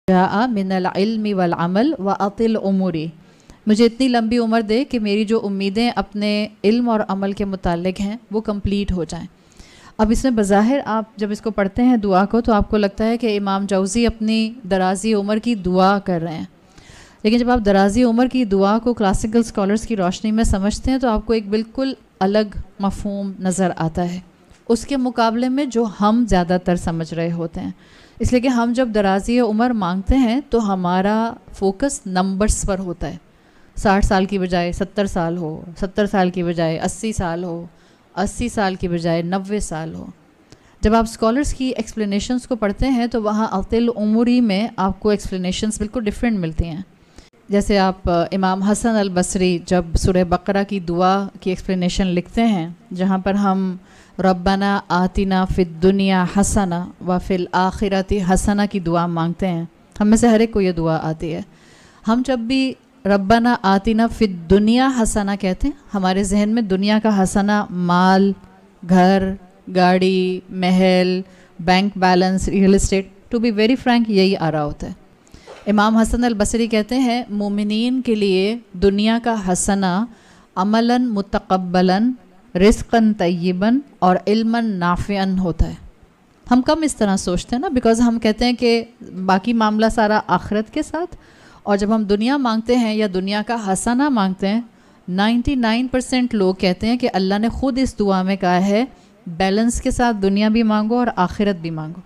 جاء من العلم والعمل وأطل عمری، مجھے اتنی لمبی عمر دے کہ میری جو امیدیں اپنے علم اور عمل کے متعلق ہیں وہ کمپلیٹ ہو جائیں۔ اب اس میں بظاہر آپ جب اس کو پڑھتے ہیں دعا کو تو آپ کو لگتا ہے کہ امام جوزی اپنی درازی عمر کی دعا کر رہے ہیں، لیکن جب آپ درازی عمر کی دعا کو کلاسیکل اسکالرس کی روشنی میں سمجھتے ہیں تو آپ کو ایک بالکل الگ مفہوم نظر آتا ہے اس کے مقابلے میں جو ہم زیادہ تر سمجھ رہے ہوتے ہیں۔ اس لیے کہ ہم جب درازی عمر مانگتے ہیں تو ہمارا فوکس نمبرز پر ہوتا ہے، 60 سال کی بجائے 70 سال ہو، 70 سال کی بجائے 80 سال ہو، 80 سال کی بجائے 90 سال ہو۔ جب آپ اسکالرس کی ایکسپلینیشنس کو پڑھتے ہیں تو وہاں اطل عمری میں آپ کو ایکسپلینیشنس بالکل ڈیفرنٹ ملتی ہیں۔ جیسے آپ امام حسن البصری جب سورہ بقرہ کی دعا کی ایکسپلینیشن لکھتے ہیں جہاں پر ہم ربنا آتنا فی الدنیا حسنہ وفی الآخرۃ حسنہ کی دعا مانگتے ہیں، ہم میں سے ہر ایک کو یہ دعا آتی ہے۔ ہم جب بھی ربنا آتنا فی الدنیا حسنہ کہتے ہیں ہمارے ذہن میں دنیا کا حسنہ مال، گھر، گاڑی، محل، bank balance, real estate, to be very frank یہی آ رہا ہوتا ہے۔ امام حسن البصری کہتے ہیں مومنین کے لیے دنیا کا حسنہ عملاً متقبلاً، رزقاً طیباً اور علماً نافعاً ہوتا ہے۔ ہم کم اس طرح سوچتے ہیں نا، بیکاز ہم کہتے ہیں کہ باقی معاملہ سارا آخرت کے ساتھ، اور جب ہم دنیا مانگتے ہیں یا دنیا کا حسنہ مانگتے ہیں 99% لوگ کہتے ہیں کہ اللہ نے خود اس دعا میں کہا ہے بیلنس کے ساتھ دنیا بھی مانگو اور آخرت بھی مانگو۔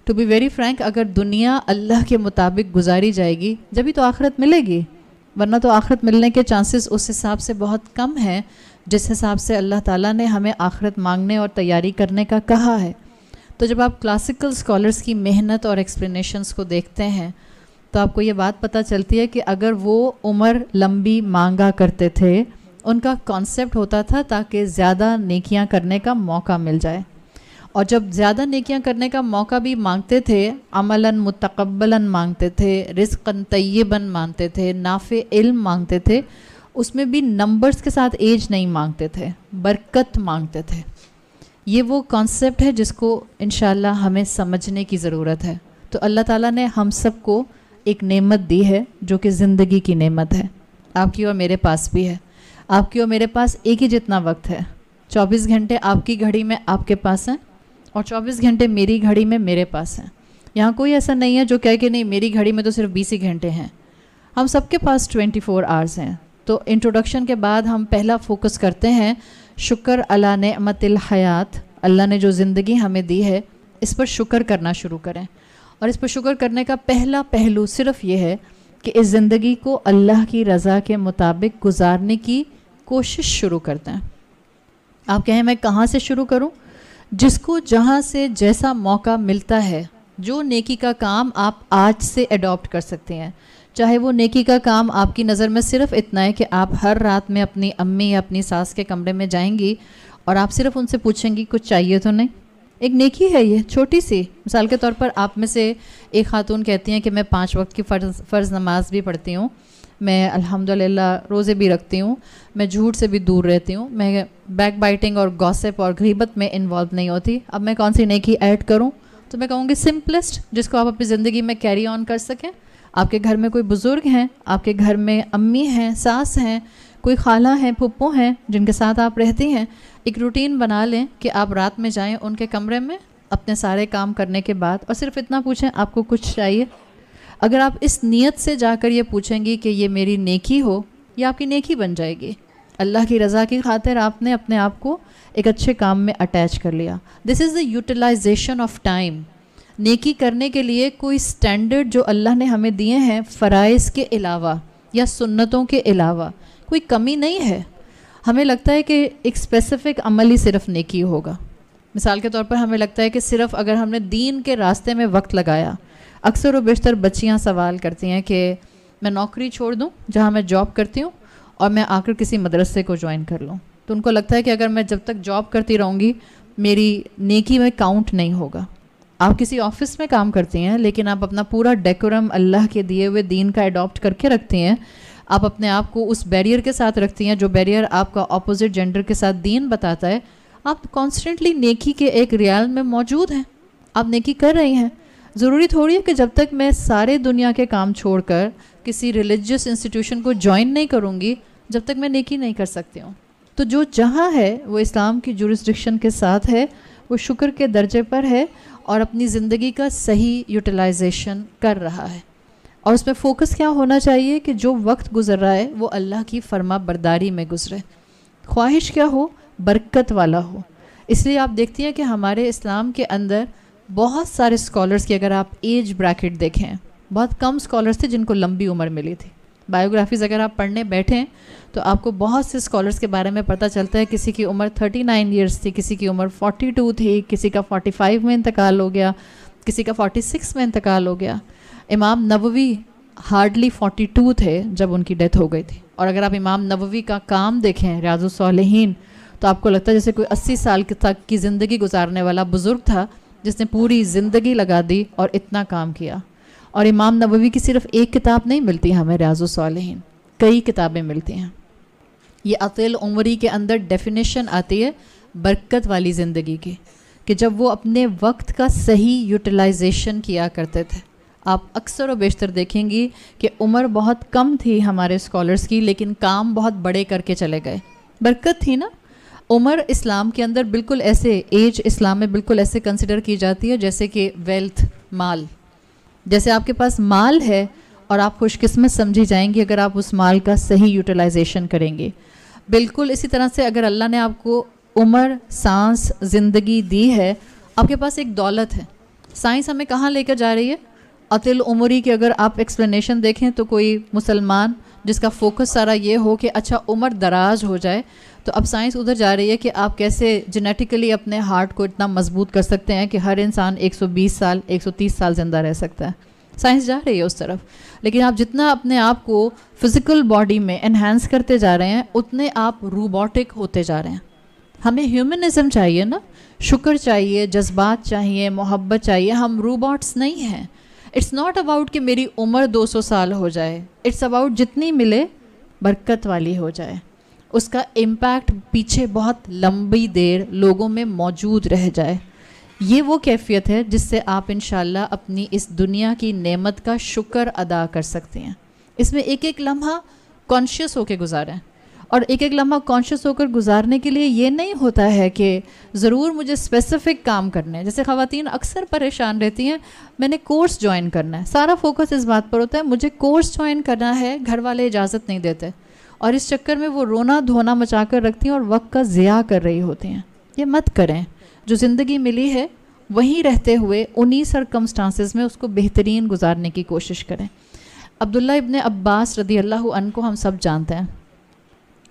ٹو بی ویری فرینک اگر دنیا اللہ کے مطابق گزاری جائے گی جبھی تو آخرت ملے گی، ورنہ تو آخرت ملنے کے چانسز اس حساب سے بہت کم ہیں جس حساب سے اللہ تعالیٰ نے ہمیں آخرت مانگنے اور تیاری کرنے کا کہا ہے۔ تو جب آپ کلاسیکل اسکالرس کی محنت اور ایکسپلینیشنس کو دیکھتے ہیں تو آپ کو یہ بات پتہ چلتی ہے کہ اگر وہ عمر لمبی مانگا کرتے تھے ان کا کانسیپٹ ہوتا تھا تاکہ زیادہ نیکیاں کرنے کا موقع مل جائے، اور جب زیادہ نیکیاں کرنے کا موقع بھی مانگتے تھے عملاً متقبلاً مانگتے تھے، رزقاً طیباً مانگتے تھے، نافع علم مانگتے تھے، اس میں بھی نمبرز کے ساتھ ایج نہیں مانگتے تھے، برکت مانگتے تھے۔ یہ وہ کانسیپٹ ہے جس کو انشاءاللہ ہمیں سمجھنے کی ضرورت ہے۔ تو اللہ تعالیٰ نے ہم سب کو ایک نعمت دی ہے جو کہ زندگی کی نعمت ہے، آپ کی اور میرے پاس بھی ہے۔ آپ کی اور میرے پاس ایک ہی جتنا وقت ہے، 24 گھنٹے آپ کی گھڑی میں آپ کے پاس ہیں اور 24 گھنٹے میری گھڑی میں میرے پاس ہیں۔ یہاں کوئی ایسا نہیں ہے جو کہے کہ نہیں میری گھڑی میں تو صرف 20 ہی گھنٹے ہیں، ہم سب کے پاس 24 آورز ہیں۔ تو انٹروڈکشن کے بعد ہم پہلا فوکس کرتے ہیں شکر علی نعمت الحیات، اللہ نے جو زندگی ہمیں دی ہے اس پر شکر کرنا شروع کریں، اور اس پر شکر کرنے کا پہلا پہلو صرف یہ ہے کہ اس زندگی کو اللہ کی رضا کے مطابق گزارنے کی کوشش شروع کرتے ہیں۔ آپ کہیں میں کہاں سے شروع کروں؟ جس کو جہاں سے جیسا موقع ملتا ہے، جو نیکی کا کام آپ آج سے اڈاپٹ کر سکتے ہیں، چاہے وہ نیکی کا کام آپ کی نظر میں صرف اتنا ہے کہ آپ ہر رات میں اپنی امی یا اپنی ساس کے کمرے میں جائیں گی اور آپ صرف ان سے پوچھیں گی کچھ چاہیے تو نہیں۔ ایک نیکی ہے یہ چھوٹی سی، مثال کے طور پر آپ میں سے ایک خاتون کہتی ہیں کہ میں 5 وقت کی فرض نماز بھی پڑھتی ہوں، میں الحمدللہ روزے بھی رکھتی ہوں، میں جھوٹ سے بھی دور رہتی ہوں، میں بیک بائٹنگ اور گوسپ اور غیبت میں انوالو نہیں ہوتی، اب میں کون سی نیکی ایڈ کروں؟ تو میں کہوں گی سمپلسٹ جس کو آپ اپنی زندگی میں کیری آن کر سکیں۔ آپ کے گھر میں کوئی بزرگ ہیں، آپ کے گھر میں امی ہیں، ساس ہیں، کوئی خالہ ہیں، پھپھو ہیں جن کے ساتھ آپ رہتی ہیں، ایک روٹین بنا لیں کہ آپ رات میں جائیں ان کے کمرے میں اپنے سارے کام کرنے کے بعد اور صرف اتنا پوچھیں آپ کو کچھ چاہیے۔ اگر آپ اس نیت سے جا کر یہ پوچھیں گی کہ یہ میری نیکی ہو، یہ آپ کی نیکی بن جائے گی۔ اللہ کی رضا کی خاطر آپ نے اپنے آپ کو ایک اچھے کام میں اٹیچ کر لیا۔ دس از دا یوٹیلائزیشن آف ٹائم۔ نیکی کرنے کے لیے کوئی سٹینڈرڈ جو اللہ نے ہمیں دیے ہیں فرائض کے علاوہ یا سنتوں کے علاوہ کوئی کمی نہیں ہے۔ ہمیں لگتا ہے کہ ایک اسپیسیفک عمل ہی صرف نیکی ہوگا۔ مثال کے طور پر ہمیں لگتا ہے کہ صرف اگر ہم نے دین کے راستے میں وقت لگایا، اکثر و بیشتر بچیاں سوال کرتی ہیں کہ میں نوکری چھوڑ دوں جہاں میں جاب کرتی ہوں اور میں آ کر کسی مدرسے کو جوائن کر لوں، تو ان کو لگتا ہے کہ اگر میں جب تک جاب کرتی رہوں گی میری نیکی میں کاؤنٹ نہیں ہوگا۔ آپ کسی آفس میں کام کرتی ہیں لیکن آپ اپنا پورا ڈیکورم اللہ کے دیے ہوئے دین کا اڈاپٹ کر کے رکھتی ہیں، آپ اپنے آپ کو اس بیریئر کے ساتھ رکھتی ہیں جو بیریئر آپ کا اپوزٹ جینڈر کے ساتھ دین بتاتا ہے، آپ کانسٹنٹلی نیکی کے ایک ریال میں موجود ہیں، آپ نیکی کر رہی ہیں۔ ضروری تھوڑی ہے کہ جب تک میں سارے دنیا کے کام چھوڑ کر کسی ریلیجیس انسٹیٹیوشن کو جوائن نہیں کروں گی جب تک میں نیکی نہیں کر سکتی ہوں. تو جو جہاں ہے وہ اسلام کی جورسڈکشن کے ساتھ ہے, وہ شکر کے درجے پر ہے اور اپنی زندگی کا صحیح یوٹیلائزیشن کر رہا ہے. اور اس میں فوکس کیا ہونا چاہیے کہ جو وقت گزر رہا ہے وہ اللہ کی فرما برداری میں گزرے. خواہش کیا ہو؟ برکت والا ہو. اس لیے آپ دیکھتی ہیں کہ ہمارے اسلام کے اندر بہت سارے اسکالرس کی اگر آپ ایج بریکٹ دیکھیں, بہت کم اسکالرس تھے جن کو لمبی عمر ملی تھی. بایوگرافیز اگر آپ پڑھنے بیٹھیں تو آپ کو بہت سے اسکالرس کے بارے میں پتہ چلتا ہے. کسی کی عمر 39 ایئرس تھی, کسی کی عمر 42 تھی, کسی کا 45 میں انتقال ہو گیا, کسی کا 46 میں انتقال ہو گیا. امام نووی ہارڈلی 42 تھے جب ان کی ڈیتھ ہو گئی تھی. اور اگر آپ امام نووی کا کام دیکھیں ریاض الصالحین تو آپ کو لگتا ہے جیسے کوئی 80 سال تک کی زندگی گزارنے والا بزرگ تھا جس نے پوری زندگی لگا دی اور اتنا کام کیا. اور امام نووی کی صرف ایک کتاب نہیں ملتی ہمیں ریاض الصالحین, کئی کتابیں ملتی ہیں. یہ اطیل عمری کے اندر ڈیفینیشن آتی ہے برکت والی زندگی کی, کہ جب وہ اپنے وقت کا صحیح یوٹیلائزیشن کیا کرتے تھے. آپ اکثر و بیشتر دیکھیں گی کہ عمر بہت کم تھی ہمارے اسکالرس کی لیکن کام بہت بڑے کر کے چلے گئے. برکت تھی نا. عمر اسلام کے اندر بالکل ایسے, ایج اسلام میں بالکل ایسے کنسیڈر کی جاتی ہے جیسے کہ ویلتھ, مال. جیسے آپ کے پاس مال ہے اور آپ خوش قسمت سمجھی جائیں گی اگر آپ اس مال کا صحیح یوٹیلائزیشن کریں گے. بالکل اسی طرح سے اگر اللہ نے آپ کو عمر, سانس, زندگی دی ہے, آپ کے پاس ایک دولت ہے. سائنس ہمیں کہاں لے کر جا رہی ہے؟ اطیل عمری کی اگر آپ ایکسپلینیشن دیکھیں تو کوئی مسلمان جس کا فوکس سارا یہ ہو کہ اچھا عمر دراز ہو جائے, تو اب سائنس ادھر جا رہی ہے کہ آپ کیسے جینیٹیکلی اپنے ہارٹ کو اتنا مضبوط کر سکتے ہیں کہ ہر انسان 120 سال 130 سال زندہ رہ سکتا ہے. سائنس جا رہی ہے اس طرف. لیکن آپ جتنا اپنے آپ کو فزیکل باڈی میں انہینس کرتے جا رہے ہیں اتنے آپ روبوٹک ہوتے جا رہے ہیں. ہمیں ہیومنزم چاہیے نا, شکر چاہیے, جذبات چاہیے, محبت چاہیے. ہم روبوٹس نہیں ہیں. اٹس ناٹ اباؤٹ کہ میری عمر 200 سال ہو جائے, اٹس اباؤٹ جتنی ملے برکت والی ہو جائے, اس کا امپیکٹ پیچھے بہت لمبی دیر لوگوں میں موجود رہ جائے. یہ وہ کیفیت ہے جس سے آپ انشاءاللہ اپنی اس دنیا کی نعمت کا شکر ادا کر سکتے ہیں. اس میں ایک ایک لمحہ کانشیس ہو کے گزاریں, اور ایک ایک لمحہ کانشیس ہو کر گزارنے کے لیے یہ نہیں ہوتا ہے کہ ضرور مجھے اسپیسیفک کام کرنے ہیں. جیسے خواتین اکثر پریشان رہتی ہیں, میں نے کورس جوائن کرنا ہے, سارا فوکس اس بات پر ہوتا ہے مجھے کورس جوائن کرنا ہے, گھر والے اجازت نہیں دیتے, اور اس چکر میں وہ رونا دھونا مچا کر رکھتی ہیں اور وقت کا ضیاع کر رہی ہوتی ہیں. یہ مت کریں. جو زندگی ملی ہے وہیں رہتے ہوئے انہی سرکمسٹانسز میں اس کو بہترین گزارنے کی کوشش کریں. عبداللہ ابن عباس رضی اللہ عنہ کو ہم سب جانتے ہیں,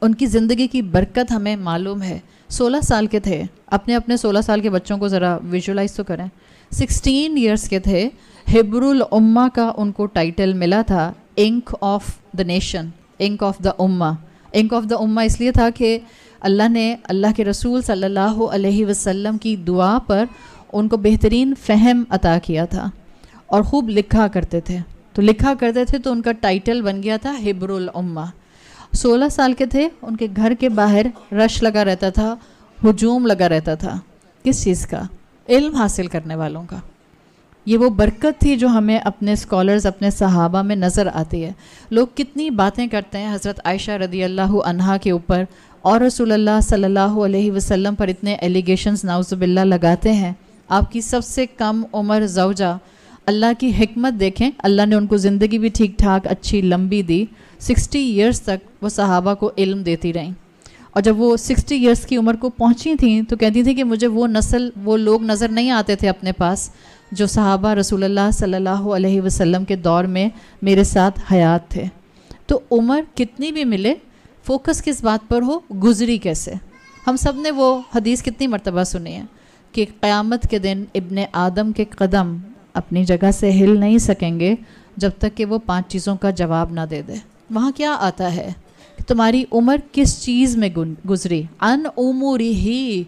ان کی زندگی کی برکت ہمیں معلوم ہے. 16 سال کے تھے, اپنے 16 سال کے بچوں کو ذرا ویژولائز تو کریں. 16 ایئرس کے تھے, حبر الامہ کا ان کو ٹائٹل ملا تھا, ink of the nation, ink of the امہ. انک آف دا امہ اس لیے تھا کہ اللہ نے اللہ کے رسول صلی اللہ علیہ وسلم کی دعا پر ان کو بہترین فہم عطا کیا تھا اور خوب لکھا کرتے تھے. تو لکھا کرتے تھے تو ان کا ٹائٹل بن گیا تھا حبر الامہ. 16 سال کے تھے, ان کے گھر کے باہر رش لگا رہتا تھا, ہجوم لگا رہتا تھا. کس چیز کا؟ علم حاصل کرنے والوں کا. یہ وہ برکت تھی جو ہمیں اپنے اسکالرز, اپنے صحابہ میں نظر آتی ہے. لوگ کتنی باتیں کرتے ہیں حضرت عائشہ رضی اللہ عنہا کے اوپر, اور رسول اللہ صلی اللہ علیہ وسلم پر اتنے ایلیگیشنز نعوذ باللہ لگاتے ہیں. آپ کی سب سے کم عمر زوجہ, اللہ کی حکمت دیکھیں, اللہ نے ان کو زندگی بھی ٹھیک ٹھاک اچھی لمبی دی. 60 ایئرس تک وہ صحابہ کو علم دیتی رہیں, اور جب وہ 60 ایئرس کی عمر کو پہنچی تھیں تو کہتی تھیں کہ مجھے وہ نسل, وہ لوگ نظر نہیں آتے تھے اپنے پاس جو صحابہ رسول اللہ صلی اللہ علیہ وسلم کے دور میں میرے ساتھ حیات تھے. تو عمر کتنی بھی ملے, فوکس کس بات پر ہو, گزری کیسے. ہم سب نے وہ حدیث کتنی مرتبہ سنی ہے کہ قیامت کے دن ابن آدم کے قدم اپنی جگہ سے ہل نہیں سکیں گے جب تک کہ وہ 5 چیزوں کا جواب نہ دے دے. وہاں کیا آتا ہے کہ تمہاری عمر کس چیز میں گزری, ان عمری ہی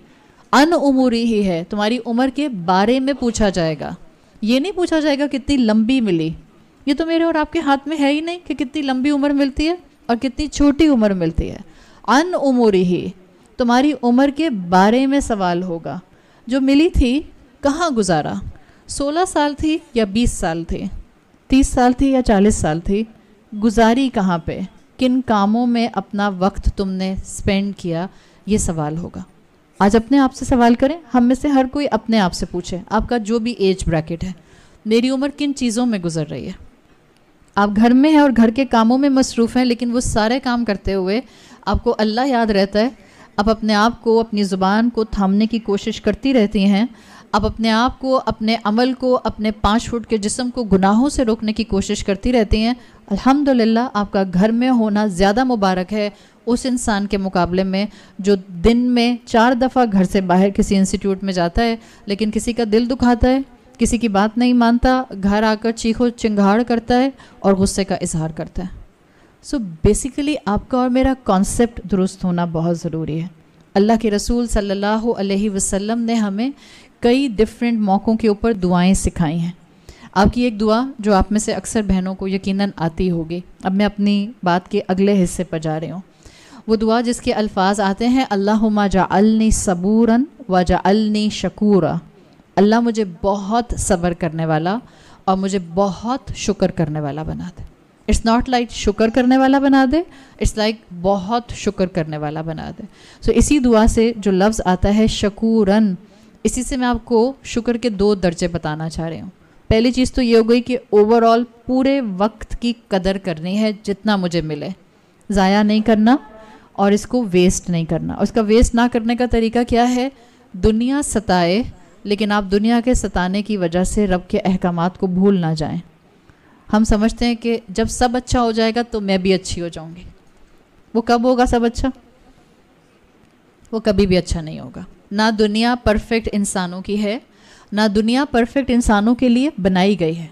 ہے. تمہاری عمر کے بارے میں پوچھا جائے گا, یہ نہیں پوچھا جائے گا کتنی لمبی ملی. یہ تو میرے اور آپ کے ہاتھ میں ہے ہی نہیں کہ کتنی لمبی عمر ملتی ہے اور کتنی چھوٹی عمر ملتی ہے. ان عمری ہی, تمہاری عمر کے بارے میں سوال ہوگا. جو ملی تھی کہاں گزارا. 16 سال تھی یا 20 سال تھی، 30 سال تھی یا 40 سال تھی، گزاری کہاں پہ، کن کاموں میں اپنا وقت تم نے سپینڈ کیا، یہ سوال ہوگا. آج اپنے آپ سے سوال کریں، ہم میں سے ہر کوئی اپنے آپ سے پوچھے آپ کا جو بھی ایج بریکٹ ہے، میری عمر کن چیزوں میں گزر رہی ہے. آپ گھر میں ہیں اور گھر کے کاموں میں مصروف ہیں، لیکن وہ سارے کام کرتے ہوئے آپ کو اللہ یاد رہتا ہے. آپ اپنے آپ کو، اپنی زبان کو تھامنے کی کوشش کرتی رہتی ہیں. آپ اپنے آپ کو، اپنے عمل کو، اپنے 5 فٹ کے جسم کو گناہوں سے روکنے کی کوشش کرتی رہتی ہیں. الحمدللہ آپ کا گھر میں ہونا زیادہ مبارک ہے اس انسان کے مقابلے میں جو دن میں 4 دفعہ گھر سے باہر کسی انسٹیٹیوٹ میں جاتا ہے، لیکن کسی کا دل دکھاتا ہے، کسی کی بات نہیں مانتا، گھر آ کر چیخو چنگھاڑ کرتا ہے اور غصے کا اظہار کرتا ہے. سو بیسیکلی آپ کا اور میرا کانسیپٹ درست ہونا بہت ضروری ہے. اللہ کے رسول صلی اللہ علیہ وسلم نے ہمیں کئی ڈفرینٹ موقعوں کے اوپر دعائیں سکھائی ہیں. آپ کی ایک دعا جو آپ میں سے اکثر بہنوں کو یقیناً آتی ہوگی، اب میں اپنی بات کے اگلے حصے پر جا رہی ہوں. وہ دعا جس کے الفاظ آتے ہیں اللہم جعلنی صبورا وجعلنی شکورا. اللہ مجھے بہت صبر کرنے والا اور مجھے بہت شکر کرنے والا بنا دے. اٹس ناٹ لائک شکر کرنے والا بنا دے، اٹس لائک بہت شکر کرنے والا بنا دے. سو اسی دعا سے جو لفظ آتا ہے شکوراً، اسی سے میں آپ کو شکر کے 2 درجے بتانا چاہ رہی ہوں. پہلی چیز تو یہ ہو گئی کہ اوور آل پورے وقت کی قدر کرنی ہے، جتنا مجھے ملے ضائع نہیں کرنا اور اس کو ویسٹ نہیں کرنا. اور اس کا ویسٹ نہ کرنے کا طریقہ کیا ہے؟ دنیا ستائے لیکن آپ دنیا کے ستانے کی وجہ سے رب کے احکامات کو بھول نہ جائیں. ہم سمجھتے ہیں کہ جب سب اچھا ہو جائے گا تو میں بھی اچھی ہو جاؤں گی. وہ کب ہوگا سب اچھا؟ وہ کبھی بھی اچھا نہیں ہوگا. نہ دنیا پرفیکٹ انسانوں کی ہے، نہ دنیا پرفیکٹ انسانوں کے لیے بنائی گئی ہے.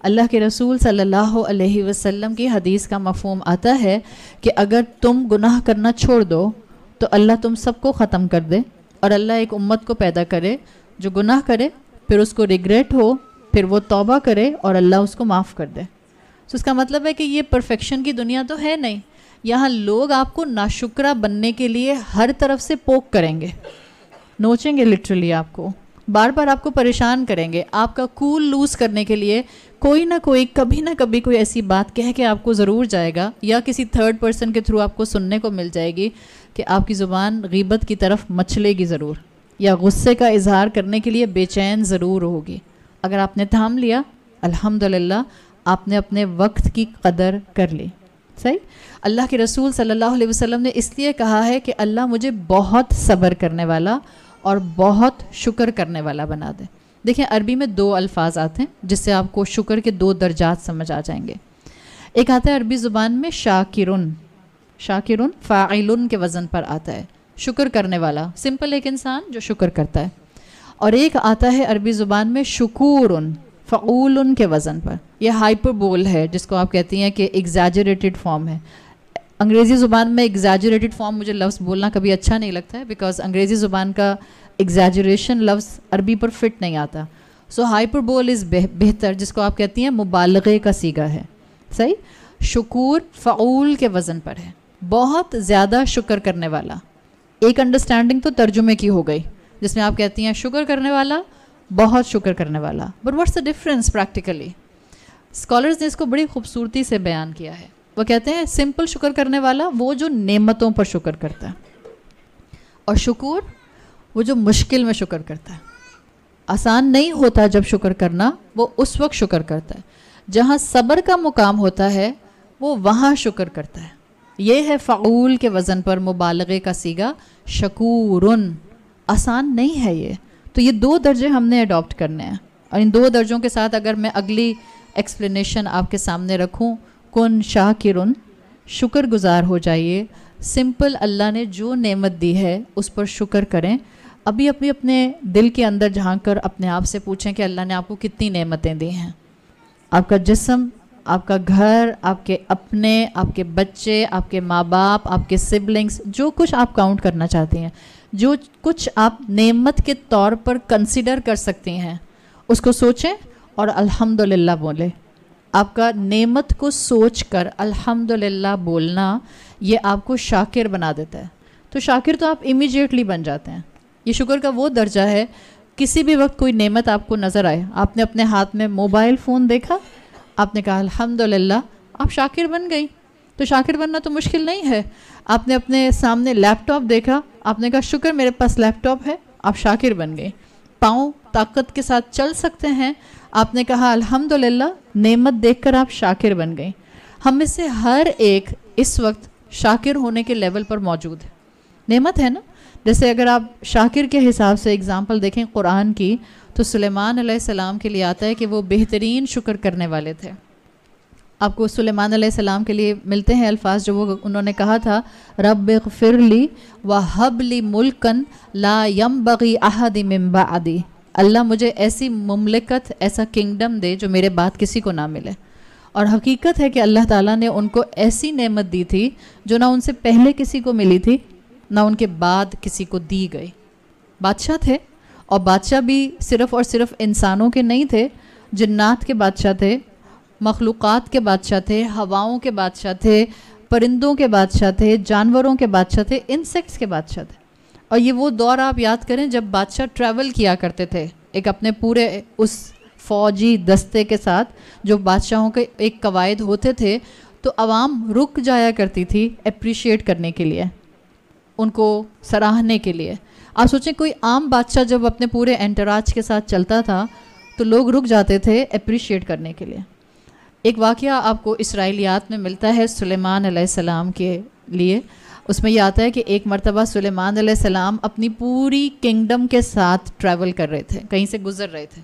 اللہ کے رسول صلی اللہ علیہ وسلم کی حدیث کا مفہوم آتا ہے کہ اگر تم گناہ کرنا چھوڑ دو تو اللہ تم سب کو ختم کر دے، اور اللہ ایک امت کو پیدا کرے جو گناہ کرے، پھر اس کو ریگریٹ ہو، پھر وہ توبہ کرے اور اللہ اس کو معاف کر دے. تو اس کا مطلب ہے کہ یہ پرفیکشن کی دنیا تو ہے نہیں. یہاں لوگ آپ کو ناشکرہ بننے کے لیے ہر طرف سے پوک کریں گے، نوچیں گے لٹرلی، آپ کو بار بار آپ کو پریشان کریں گے. آپ کا کول لوز کرنے کے لیے کوئی نہ کوئی کبھی نہ کبھی کوئی ایسی بات کہہ کے آپ کو ضرور جائے گا، یا کسی تھرڈ پرسن کے تھرو آپ کو سننے کو مل جائے گی کہ آپ کی زبان غیبت کی طرف مچلے گی ضرور، یا غصے کا اظہار کرنے کے لیے بے چین ضرور ہوگی. اگر آپ نے تھام لیا، الحمدللہ آپ نے اپنے وقت کی قدر کر لی. صحیح. اللہ کے رسول صلی اللہ علیہ وسلم نے اس لیے کہا ہے کہ اللہ مجھے بہت صبر کرنے والا اور بہت شکر کرنے والا بنا دے. دیکھیں عربی میں 2 الفاظ آتے ہیں جس سے آپ کو شکر کے 2 درجات سمجھ آ جائیں گے. ایک آتا ہے عربی زبان میں شاکرن، شاکرن فاعلن کے وزن پر آتا ہے، شکر کرنے والا، سمپل ایک انسان جو شکر کرتا ہے. اور ایک آتا ہے عربی زبان میں شکورن، فعولن کے وزن پر. یہ ہائپر بول ہے جس کو آپ کہتی ہیں کہ ایگزیجریٹڈ فارم ہے. انگریزی زبان میں ایگزیجریٹڈ فارم مجھے لفظ بولنا کبھی اچھا نہیں لگتا ہے، بیکاز انگریزی زبان کا ایگزیجریشن لفظ عربی پر فٹ نہیں آتا. سو ہائپر بول از بہتر، جس کو آپ کہتی ہیں مبالغے کا صیغہ ہے. صحیح. شکور فعول کے وزن پر ہے، بہت زیادہ شکر کرنے والا. ایک انڈرسٹینڈنگ تو ترجمے کی ہو گئی جس میں آپ کہتی ہیں شکر کرنے والا، بہت شکر کرنے والا. But what's the difference practically? Scholars نے اس کو بڑی خوبصورتی سے بیان کیا ہے. وہ کہتے ہیں سمپل شکر کرنے والا وہ جو نعمتوں پر شکر کرتا ہے، اور شکور وہ جو مشکل میں شکر کرتا ہے. آسان نہیں ہوتا جب شکر کرنا، وہ اس وقت شکر کرتا ہے جہاں صبر کا مقام ہوتا ہے، وہ وہاں شکر کرتا ہے. یہ ہے فعول کے وزن پر مبالغے کا صیغہ شکورن. آسان نہیں ہے یہ. تو یہ 2 درجے ہم نے اڈاپٹ کرنے ہیں، اور ان 2 درجوں کے ساتھ اگر میں اگلی ایکسپلینیشن آپ کے سامنے رکھوں، کن شاکرن، شکر گزار ہو جائیے. سمپل اللہ نے جو نعمت دی ہے اس پر شکر کریں. ابھی اپنے دل کے اندر جھانک کر اپنے آپ سے پوچھیں کہ اللہ نے آپ کو کتنی نعمتیں دی ہیں. آپ کا جسم، آپ کا گھر، آپ کے اپنے، آپ کے بچے، آپ کے ماں باپ، آپ کے سبلنگس، جو کچھ آپ کاؤنٹ کرنا چاہتے ہیں، جو کچھ آپ نعمت کے طور پر کنسیڈر کر سکتی ہیں، اس کو سوچیں اور الحمدللہ بولیں. آپ کا نعمت کو سوچ کر الحمدللہ بولنا یہ آپ کو شاکر بنا دیتا ہے. تو شاکر تو آپ امیجیٹلی بن جاتے ہیں. یہ شکر کا وہ درجہ ہے کسی بھی وقت کوئی نعمت آپ کو نظر آئے, آپ نے اپنے ہاتھ میں موبائل فون دیکھا, آپ نے کہا الحمدللہ, آپ شاکر بن گئی. تو شاکر بننا تو مشکل نہیں ہے. آپ نے اپنے سامنے لیپ ٹاپ دیکھا, آپ نے کہا شکر میرے پاس لیپ ٹاپ ہے, آپ شاکر بن گئی. پاؤں طاقت کے ساتھ چل سکتے ہیں, آپ نے کہا الحمدللہ, نعمت دیکھ کر آپ شاکر بن گئی. ہم میں سے ہر ایک اس وقت شاکر ہونے کے لیول پر موجود ہے. نعمت ہے نا. جیسے اگر آپ شاکر کے حساب سے اگزامپل دیکھیں قرآن کی, تو سلیمان علیہ السلام کے لیے آتا ہے کہ وہ بہترین شکر کرنے والے تھے. آپ کو سلیمان علیہ السلام کے لیے ملتے ہیں الفاظ جو انہوں نے کہا تھا, رب اغفر لی وہب لی ملکن لا ینبغی احد من بعدی, اللہ مجھے ایسی مملکت, ایسا کنگڈم دے جو میرے بعد کسی کو نہ ملے. اور حقیقت ہے کہ اللہ تعالیٰ نے ان کو ایسی نعمت دی تھی جو نہ ان سے پہلے کسی کو ملی تھی, نہ ان کے بعد کسی کو دی گئی. بادشاہ تھے, اور بادشاہ بھی صرف اور صرف انسانوں کے نہیں تھے, جنات کے بادشاہ تھے, مخلوقات کے بادشاہ تھے, ہواؤں کے بادشاہ تھے, پرندوں کے بادشاہ تھے, جانوروں کے بادشاہ تھے, انسیکٹس کے بادشاہ تھے. اور یہ وہ دور آپ یاد کریں جب بادشاہ ٹریول کیا کرتے تھے ایک اپنے پورے اس فوجی دستے کے ساتھ, جو بادشاہوں کے ایک قواعد ہوتے تھے, تو عوام رک جایا کرتی تھی اپریشیٹ کرنے کے لیے, ان کو سراہنے کے لیے. آپ سوچیں کوئی عام بادشاہ جب اپنے پورے انٹراج کے ساتھ چلتا تھا تو لوگ رک جاتے تھے اپریشیٹ کرنے کے لیے. ایک واقعہ آپ کو اسرائیلیات میں ملتا ہے سلیمان علیہ السلام کے لیے. اس میں یہ آتا ہے کہ ایک مرتبہ سلیمان علیہ السلام اپنی پوری کنگڈم کے ساتھ ٹریول کر رہے تھے, کہیں سے گزر رہے تھے.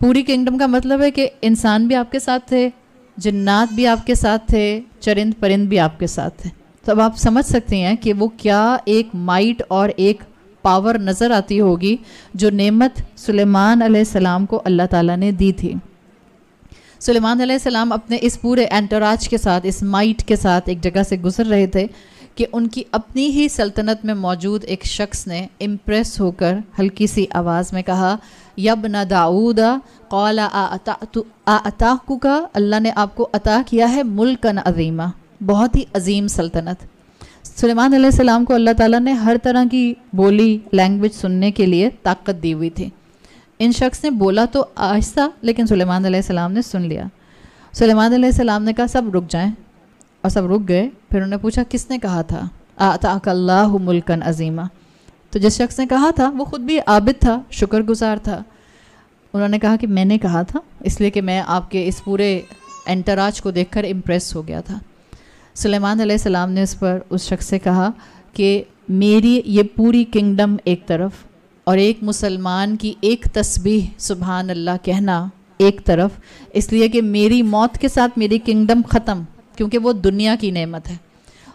پوری کنگڈم کا مطلب ہے کہ انسان بھی آپ کے ساتھ تھے, جنات بھی آپ کے ساتھ تھے, چرند پرند بھی آپ کے ساتھ تھے. تو اب آپ سمجھ سکتے ہیں کہ وہ کیا ایک مائٹ اور ایک پاور نظر آتی ہوگی جو نعمت سلیمان علیہ السلام کو اللہ تعالیٰ نے دی تھی. سلیمان علیہ السلام اپنے اس پورے انٹراج کے ساتھ, اس مائٹ کے ساتھ ایک جگہ سے گزر رہے تھے کہ ان کی اپنی ہی سلطنت میں موجود ایک شخص نے امپریس ہو کر ہلکی سی آواز میں کہا, یبن داؤد قال اعطاک, اللہ نے آپ کو عطا کیا ہے ملکن عظیمہ, بہت ہی عظیم سلطنت. سلیمان علیہ السلام کو اللہ تعالیٰ نے ہر طرح کی بولی لینگویج سننے کے لیے طاقت دی ہوئی تھی. ان شخص نے بولا تو آہستہ, لیکن سلیمان علیہ السلام نے سن لیا. سلیمان علیہ السلام نے کہا سب رک جائیں, اور سب رک گئے. پھر انہوں نے پوچھا کس نے کہا تھا اعطاک اللہ ملکن عظیمہ. تو جس شخص نے کہا تھا وہ خود بھی عابد تھا, شکر گزار تھا. انہوں نے کہا کہ میں نے کہا تھا, اس لیے کہ میں آپ کے اس پورے انٹراج کو دیکھ کر امپریس ہو گیا تھا. سلیمان علیہ السلام نے اس شخص سے کہا کہ میری یہ پوری کنگڈم ایک طرف, اور ایک مسلمان کی ایک تسبیح سبحان اللہ کہنا ایک طرف, اس لیے کہ میری موت کے ساتھ میری کنگڈم ختم, کیونکہ وہ دنیا کی نعمت ہے.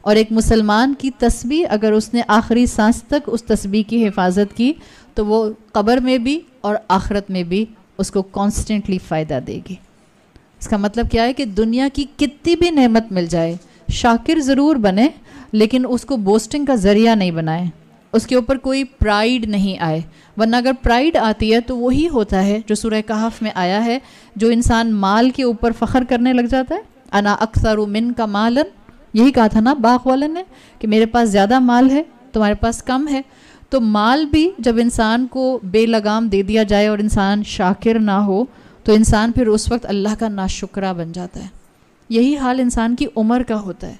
اور ایک مسلمان کی تسبیح اگر اس نے آخری سانس تک اس تسبیح کی حفاظت کی تو وہ قبر میں بھی اور آخرت میں بھی اس کو کانسٹنٹلی فائدہ دے گی. اس کا مطلب کیا ہے کہ دنیا کی کتنی بھی نعمت مل جائے, شاکر ضرور بنے, لیکن اس کو بوسٹنگ کا ذریعہ نہیں بنائے, اس کے اوپر کوئی پرائیڈ نہیں آئے. ورنہ اگر پرائیڈ آتی ہے تو وہی ہوتا ہے جو سورہ کہف میں آیا ہے, جو انسان مال کے اوپر فخر کرنے لگ جاتا ہے. انا اکثر منک مالا, یہی کہا تھا نا باغ والے نے کہ میرے پاس زیادہ مال ہے, تمہارے پاس کم ہے. تو مال بھی جب انسان کو بے لگام دے دیا جائے اور انسان شاکر نہ ہو تو انسان پھر اس وقت اللہ کا ناشکرہ بن جاتا ہے. یہی حال انسان کی عمر کا ہوتا ہے.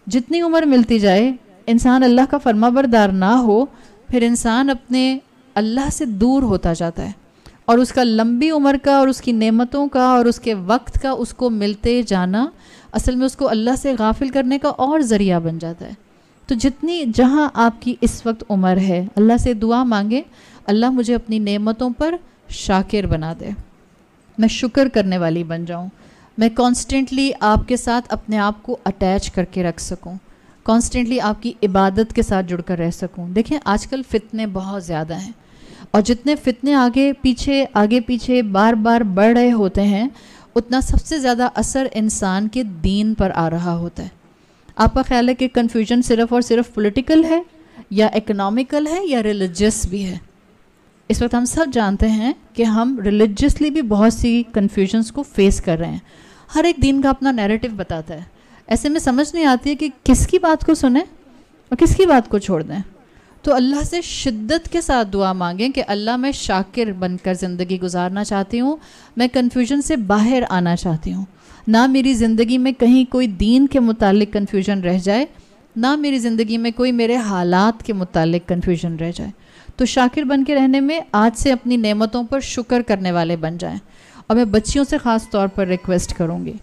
جتنی عمر ملتی جائے انسان اللہ کا فرما بردار نہ ہو, پھر انسان اپنے اللہ سے دور ہوتا جاتا ہے, اور اس کا لمبی عمر کا اور اس کی نعمتوں کا اور اس کے وقت کا اس کو ملتے جانا اصل میں اس کو اللہ سے غافل کرنے کا اور ذریعہ بن جاتا ہے. تو جتنی جہاں آپ کی اس وقت عمر ہے, اللہ سے دعا مانگے, اللہ مجھے اپنی نعمتوں پر شاکر بنا دے, میں شکر کرنے والی بن جاؤں, میں کانسٹنٹلی آپ کے ساتھ اپنے آپ کو اٹیچ کر کے رکھ سکوں, کانسٹنٹلی آپ کی عبادت کے ساتھ جڑ کر رہ سکوں. دیکھیں آج کل فتنے بہت زیادہ ہیں, اور جتنے فتنے آگے پیچھے بار بار بڑھ رہے ہوتے ہیں, اتنا سب سے زیادہ اثر انسان کے دین پر آ رہا ہوتا ہے. آپ کا خیال ہے کہ کنفیوژن صرف اور صرف پولیٹیکل ہے یا اکنامکل ہے یا ریلیجس بھی ہے؟ اس وقت ہم سب جانتے ہیں کہ ہم ریلیجسلی بھی بہت سی کنفیوژنس کو فیس کر رہے ہیں. ہر ایک دین کا اپنا نیریٹو بتاتا ہے. ایسے میں سمجھ نہیں آتی ہے کہ کس کی بات کو سنیں اور کس کی بات کو چھوڑ دیں. تو اللہ سے شدت کے ساتھ دعا مانگیں کہ اللہ میں شاکر بن کر زندگی گزارنا چاہتی ہوں، میں کنفیوژن سے باہر آنا چاہتی ہوں، نہ میری زندگی میں کہیں کوئی دین کے متعلق کنفیوژن رہ جائے، نہ میری زندگی میں کوئی میرے حالات کے متعلق کنفیوژن رہ جائے. تو شاکر بن کے رہنے میں آج سے اپنی نعمتوں پر شکر کرنے والے بن جائیں. اور میں بچیوں سے خاص طور پر ریکویسٹ کروں گی،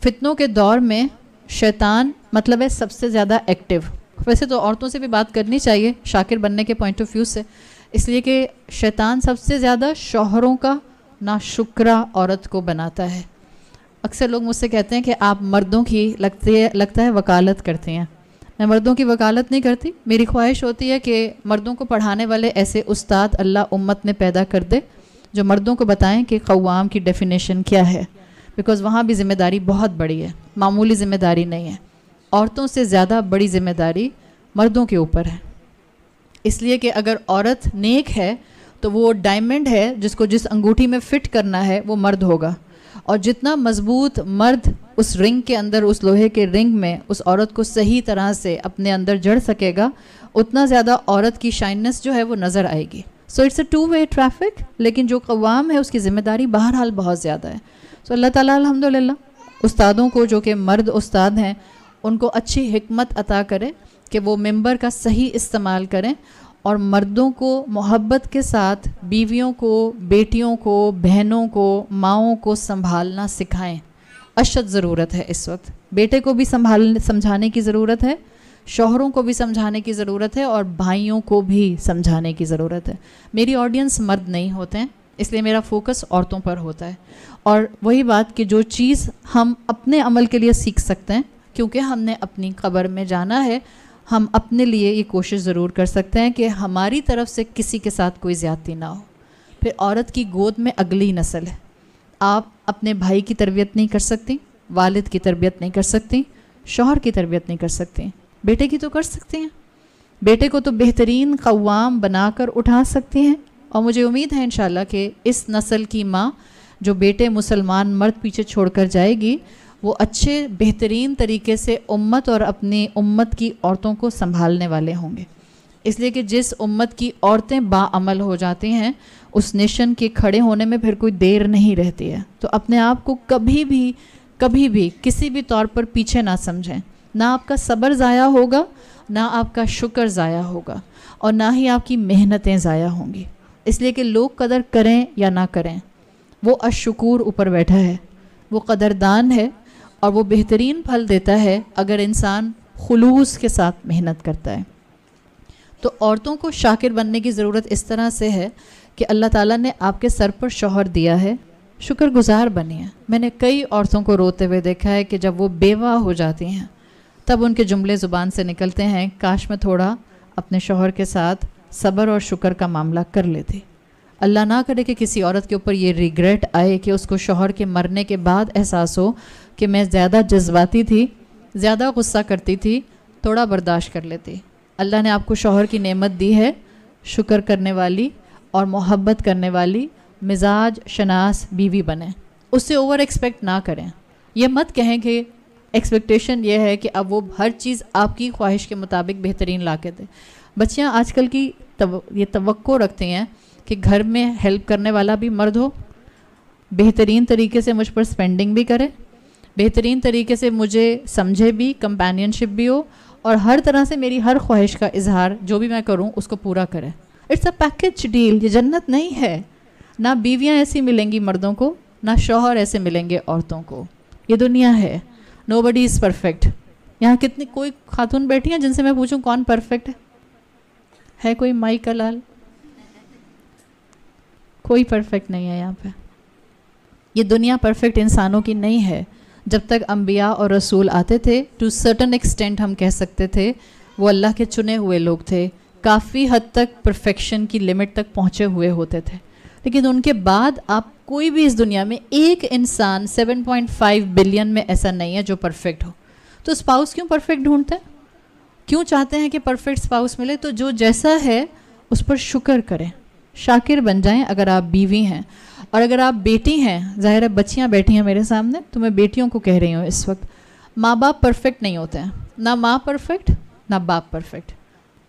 فتنوں کے دور میں شیطان مطلب ہے سب سے زیادہ ایکٹیو. ویسے تو عورتوں سے بھی بات کرنی چاہیے شاکر بننے کے پوائنٹ آف ویو سے، اس لیے کہ شیطان سب سے زیادہ شوہروں کا ناشکرہ عورت کو بناتا ہے. اکثر لوگ مجھ سے کہتے ہیں کہ آپ مردوں کی لگتا ہے وکالت کرتے ہیں. میں مردوں کی وکالت نہیں کرتی. میری خواہش ہوتی ہے کہ مردوں کو پڑھانے والے ایسے استاد اللہ امت میں پیدا کر دے جو مردوں کو بتائیں کہ قوام کی ڈیفینیشن کیا ہے، بیکاز وہاں بھی ذمہ داری بہت بڑی ہے، معمولی ذمہ داری نہیں ہے. عورتوں سے زیادہ بڑی ذمہ داری مردوں کے اوپر ہے. اس لیے کہ اگر عورت نیک ہے تو وہ ڈائمنڈ ہے جس کو جس انگوٹھی میں فٹ کرنا ہے وہ مرد ہوگا، اور جتنا مضبوط مرد اس رنگ کے اندر، اس لوہے کے رنگ میں اس عورت کو صحیح طرح سے اپنے اندر جڑ سکے گا، اتنا زیادہ عورت کی شائننس جو ہے وہ نظر آئے گی. So it's a two way traffic. لیکن جو قوام ہے اس کی ذمہ داری بہرحال بہت زیادہ ہے. سو اللہ تعالیٰ الحمدللہ استادوں کو جو کہ مرد استاد ہیں ان کو اچھی حکمت عطا کرے کہ وہ ممبر کا صحیح استعمال کریں، اور مردوں کو محبت کے ساتھ بیویوں کو، بیٹیوں کو، بہنوں کو، ماؤں کو سنبھالنا سکھائیں. اشد ضرورت ہے اس وقت. بیٹے کو بھی سمجھانے کی ضرورت ہے، شوہروں کو بھی سمجھانے کی ضرورت ہے، اور بھائیوں کو بھی سمجھانے کی ضرورت ہے. میری آڈینس مرد نہیں ہوتے ہیں، اس لیے میرا فوکس عورتوں پر ہوتا ہے. اور وہی بات کہ جو چیز ہم اپنے عمل کے لیے سیکھ سکتے ہیں، کیونکہ ہم نے اپنی قبر میں جانا ہے، ہم اپنے لیے یہ کوشش ضرور کر سکتے ہیں کہ ہماری طرف سے کسی کے ساتھ کوئی زیادتی نہ ہو. پھر عورت کی گود میں اگلی نسل ہے. آپ اپنے بھائی کی تربیت نہیں کر سکتی، والد کی تربیت نہیں کر سکتی، شوہر کی تربیت نہیں کر سکتی، بیٹے کی تو کر سکتی ہیں. بیٹے کو تو بہترین قوام بنا کر اٹھا سکتی ہیں. اور مجھے امید ہے انشاءاللہ کہ اس نسل کی ماں جو بیٹے مسلمان مرد پیچھے چھوڑ کر جائے گی، وہ اچھے بہترین طریقے سے امت اور اپنی امت کی عورتوں کو سنبھالنے والے ہوں گے. اس لیے کہ جس امت کی عورتیں باعمل ہو جاتی ہیں اس نیشن کے کھڑے ہونے میں پھر کوئی دیر نہیں رہتی ہے. تو اپنے آپ کو کبھی بھی کسی بھی طور پر پیچھے نہ سمجھیں. نہ آپ کا صبر ضائع ہوگا، نہ آپ کا شکر ضائع ہوگا، اور نہ ہی آپ کی محنتیں ضائع ہوں گی. اس لیے کہ لوگ قدر کریں یا نہ کریں، وہ الشکور اوپر بیٹھا ہے، وہ قدردان ہے، اور وہ بہترین پھل دیتا ہے اگر انسان خلوص کے ساتھ محنت کرتا ہے. تو عورتوں کو شاکر بننے کی ضرورت اس طرح سے ہے کہ اللہ تعالیٰ نے آپ کے سر پر شوہر دیا ہے، شکر گزار بنی ہے. میں نے کئی عورتوں کو روتے ہوئے دیکھا ہے کہ جب وہ بیوہ ہو جاتی ہیں تب ان کے جملے زبان سے نکلتے ہیں، کاش میں تھوڑا اپنے شوہر کے ساتھ صبر اور شکر کا معاملہ کر لیتی. اللہ نہ کرے کہ کسی عورت کے اوپر یہ ریگریٹ آئے کہ اس کو شوہر کے مرنے کے بعد احساس ہو کہ میں زیادہ جذباتی تھی، زیادہ غصہ کرتی تھی، تھوڑا برداشت کر لیتی. اللہ نے آپ کو شوہر کی نعمت دی ہے، شکر کرنے والی اور محبت کرنے والی مزاج شناس بیوی بنیں. اس سے اوور ایکسپیکٹ نہ کریں. یہ مت کہیں کہ ایکسپیکٹیشن یہ ہے کہ اب وہ ہر چیز آپ کی خواہش کے مطابق بہترین لا کے دے. بچیاں آج کل کی یہ توقع رکھتی ہیں کہ گھر میں ہیلپ کرنے والا بھی مرد ہو، بہترین طریقے سے مجھ پر سپینڈنگ بھی کرے، بہترین طریقے سے مجھے سمجھے بھی، کمپینین شپ بھی ہو، اور ہر طرح سے میری ہر خواہش کا اظہار جو بھی میں کروں اس کو پورا کرے. It's a package deal. یہ جنت نہیں ہے. نہ بیویاں ایسی ملیں گی مردوں کو، نہ شوہر ایسے ملیں گے عورتوں کو. یہ دنیا ہے. نو بڈی از پرفیکٹ. یہاں کتنی کوئی خاتون بیٹھی ہیں جن سے میں پوچھوں کون پرفیکٹ ہے کوئی مائی کا لال؟ کوئی پرفیکٹ نہیں ہے یہاں پہ. یہ دنیا پرفیکٹ انسانوں کی نہیں ہے. جب تک انبیاء اور رسول آتے تھے ٹو سرٹن ایکسٹینٹ ہم کہہ سکتے تھے وہ اللہ کے چنے ہوئے لوگ تھے، کافی حد تک پرفیکشن کی لمٹ تک پہنچے ہوئے ہوتے تھے. لیکن ان کے بعد آپ کوئی بھی اس دنیا میں ایک انسان 7.5 بلین میں ایسا نہیں ہے جو پرفیکٹ ہو. تو اسپاؤس کیوں پرفیکٹ ڈھونڈتے ہیں؟ کیوں چاہتے ہیں کہ پرفیکٹ اسپاؤس ملے؟ تو جو جیسا ہے اس پر شکر کریں، شاکر بن جائیں. اگر آپ بیوی ہیں اور اگر آپ بیٹی ہیں، ظاہر ہے بچیاں بیٹھی ہیں میرے سامنے تو میں بیٹیوں کو کہہ رہی ہوں اس وقت، ماں باپ پرفیکٹ نہیں ہوتے ہیں. نہ ماں پرفیکٹ نہ باپ پرفیکٹ.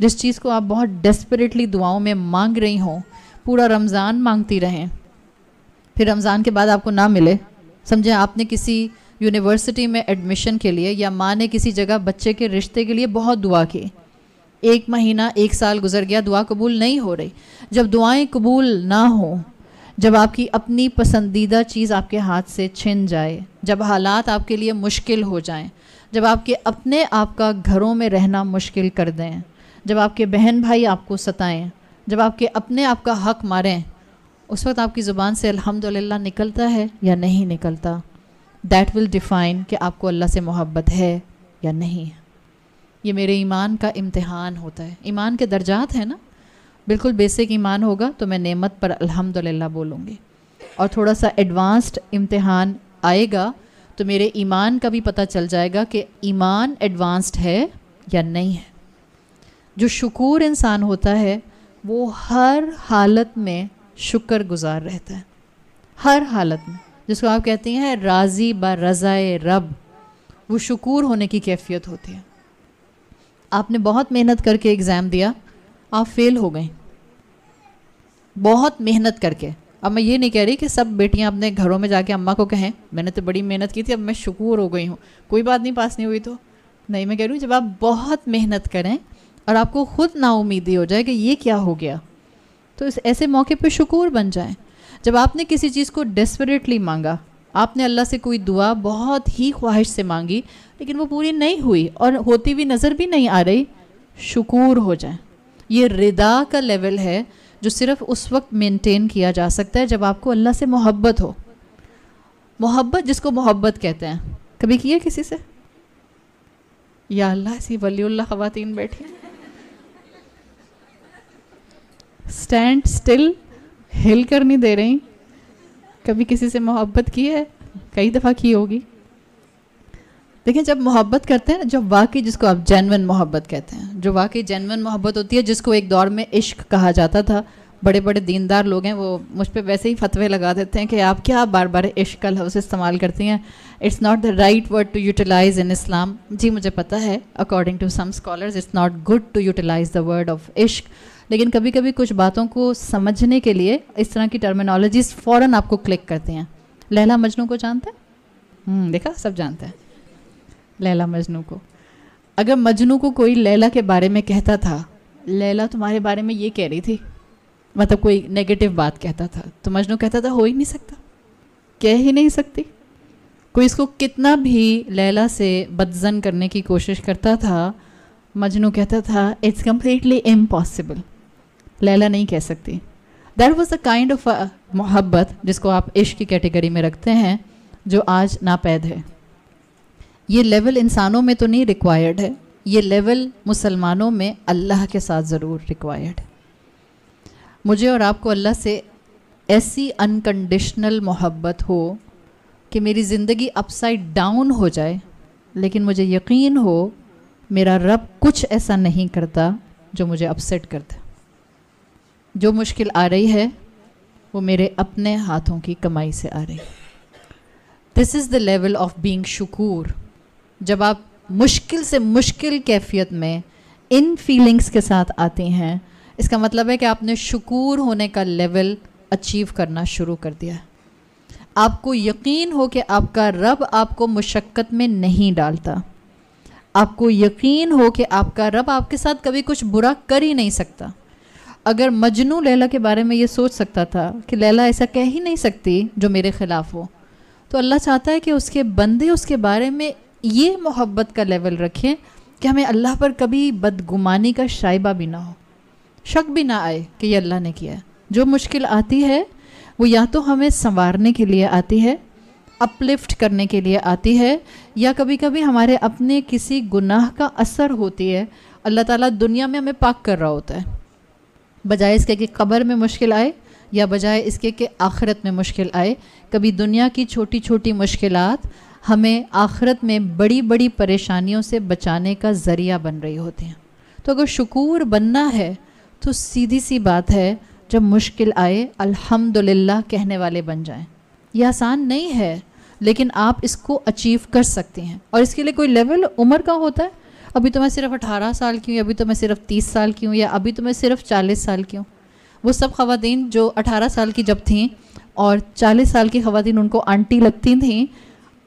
جس چیز کو آپ بہت ڈیسپریٹلی دعاؤں میں مانگ رہی ہوں، پورا رمضان مانگتی رہیں، پھر رمضان کے بعد آپ کو نہ ملے. سمجھیں آپ نے کسی یونیورسٹی میں ایڈمیشن کے لیے یا ماں نے کسی جگہ بچے کے رشتے کے لیے بہت دعا کی، 1 مہینہ 1 سال گزر گیا، دعا قبول نہیں ہو رہی. جب دعائیں قبول نہ ہوں، جب آپ کی اپنی پسندیدہ چیز آپ کے ہاتھ سے چھن جائے، جب حالات آپ کے لیے مشکل ہو جائیں، جب آپ کے اپنے آپ کا گھروں میں رہنا مشکل کر دیں، جب آپ کے بہن بھائی آپ کو ستائیں، جب آپ کے اپنے آپ کا حق ماریں، اس وقت آپ کی زبان سے الحمدللہ نکلتا ہے یا نہیں نکلتا. دیٹ ول ڈیفائن کہ آپ کو اللہ سے محبت ہے یا نہیں ہے. یہ میرے ایمان کا امتحان ہوتا ہے. ایمان کے درجات ہیں نا، بالکل بیسک ایمان ہوگا تو میں نعمت پر الحمدللہ بولوں گی، اور تھوڑا سا ایڈوانسڈ امتحان آئے گا تو میرے ایمان کا بھی پتہ چل جائے گا کہ ایمان ایڈوانسڈ ہے یا نہیں ہے. جو شکور انسان ہوتا ہے وہ ہر حالت میں شکر گزار رہتا ہے، ہر حالت میں، جس کو آپ کہتے ہیں راضی برضائے رب، وہ شکور ہونے کی کیفیت ہوتی ہے. آپ نے بہت محنت کر کے ایگزام دیا، آپ فیل ہو گئیں، بہت محنت کر کے. اب میں یہ نہیں کہہ رہی کہ سب بیٹیاں اپنے گھروں میں جا کے اماں کو کہیں میں نے تو بڑی محنت کی تھی، اب میں شکور ہو گئی ہوں، کوئی بات نہیں پاس نہیں ہوئی تو نہیں. میں کہہ رہی ہوں جب آپ بہت محنت کریں اور آپ کو خود نا امیدی ہو جائے کہ یہ کیا ہو گیا، تو اس ایسے موقع پہ شکور بن جائیں. جب آپ نے کسی چیز کو ڈیسپریٹلی مانگا، آپ نے اللہ سے کوئی دعا بہت ہی خواہش سے مانگی لیکن وہ پوری نہیں ہوئی اور ہوتی بھی نظر بھی نہیں آ رہی، شکور ہو جائیں. یہ رضا کا لیول ہے جو صرف اس وقت مینٹین کیا جا سکتا ہے جب آپ کو اللہ سے محبت ہو. محبت جس کو محبت کہتے ہیں، کبھی کیا کسی سے؟ یا اللہ ایسی ولی اللہ خواتین بیٹھی اسٹینڈ سٹل، ہل کر نہیں دے رہی. کبھی کسی سے محبت کی ہے؟ کئی دفعہ کی ہوگی. دیکھیں جب محبت کرتے ہیں، جب واقعی جس کو آپ جینون محبت کہتے ہیں، جو واقعی جینون محبت ہوتی ہے، جس کو ایک دور میں عشق کہا جاتا تھا. بڑے بڑے دیندار لوگ ہیں وہ مجھ پہ ویسے ہی فتوے لگا دیتے ہیں کہ آپ کیا بار بار عشق کا لفظ استعمال کرتی ہیں، it's not the right word to utilise in Islam. جی مجھے پتہ ہے، according to some scholars it's not good to utilise the word of عشق، لیکن کبھی کبھی کچھ باتوں کو سمجھنے کے لیے اس طرح کی ٹرمینالوجیز فوراً آپ کو کلک کرتی ہیں. لیلا مجنو کو جانتے ہیں؟ دیکھا سب جانتے ہیں لیلا مجنو کو. اگر مجنو کو کوئی لیلا کے بارے میں کہتا تھا، لیلا تمہارے بارے میں یہ کہہ رہی تھی، مطلب کوئی نیگیٹو بات کہتا تھا، تو مجنو کہتا تھا ہو ہی نہیں سکتا، کہہ ہی نہیں سکتی. کوئی اس کو کتنا بھی لیلا سے بدظن کرنے کی کوشش کرتا تھا، مجنو کہتا تھا اٹس کمپلیٹلی امپاسبل، لیلا نہیں کہہ سکتی. That was the kind of محبت جس کو آپ عشق کی کیٹیگری میں رکھتے ہیں، جو آج ناپید ہے. یہ لیول انسانوں میں تو نہیں ریکوائرڈ ہے، یہ لیول مسلمانوں میں اللہ کے ساتھ ضرور ریکوائرڈ ہے. مجھے اور آپ کو اللہ سے ایسی انکنڈیشنل محبت ہو کہ میری زندگی اپ سائڈ ڈاؤن ہو جائے لیکن مجھے یقین ہو میرا رب کچھ ایسا نہیں کرتا جو مجھے اپسیٹ کرتا. جو مشکل آ رہی ہے وہ میرے اپنے ہاتھوں کی کمائی سے آ رہی ہے. دس از دا لیول آف بینگ شکور. جب آپ مشکل سے مشکل کیفیت میں ان فیلنگز کے ساتھ آتے ہیں، اس کا مطلب ہے کہ آپ نے شکور ہونے کا لیول اچیو کرنا شروع کر دیا ہے. آپ کو یقین ہو کہ آپ کا رب آپ کو مشقت میں نہیں ڈالتا. آپ کو یقین ہو کہ آپ کا رب آپ کے ساتھ کبھی کچھ برا کر ہی نہیں سکتا. اگر مجنو لیلا کے بارے میں یہ سوچ سکتا تھا کہ لیلا ایسا کہہ ہی نہیں سکتی جو میرے خلاف ہو، تو اللہ چاہتا ہے کہ اس کے بندے اس کے بارے میں یہ محبت کا لیول رکھیں کہ ہمیں اللہ پر کبھی بدگمانی کا شائبہ بھی نہ ہو، شک بھی نہ آئے کہ یہ اللہ نے کیا ہے. جو مشکل آتی ہے وہ یا تو ہمیں سنوارنے کے لیے آتی ہے، اپلفٹ کرنے کے لیے آتی ہے، یا کبھی کبھی ہمارے اپنے کسی گناہ کا اثر ہوتی ہے. اللہ تعالیٰ دنیا میں ہمیں پاک کر رہا ہوتا ہے، بجائے اس کے کہ قبر میں مشکل آئے یا بجائے اس کے کہ آخرت میں مشکل آئے. کبھی دنیا کی چھوٹی چھوٹی مشکلات ہمیں آخرت میں بڑی بڑی پریشانیوں سے بچانے کا ذریعہ بن رہی ہوتی ہیں. تو اگر شکور بننا ہے تو سیدھی سی بات ہے، جب مشکل آئے الحمدللہ کہنے والے بن جائیں. یہ آسان نہیں ہے لیکن آپ اس کو اچیو کر سکتے ہیں، اور اس کے لیے کوئی لیول عمر کا ہوتا ہے. ابھی تو میں صرف 18 سال کی ہوں، یا ابھی تو میں صرف 30 سال کی ہوں، یا ابھی تو میں صرف 40 سال کی ہوں۔ وہ سب خواتین جو 18 سال کی جب تھیں اور 40 سال کی خواتین ان کو آنٹی لگتی تھیں،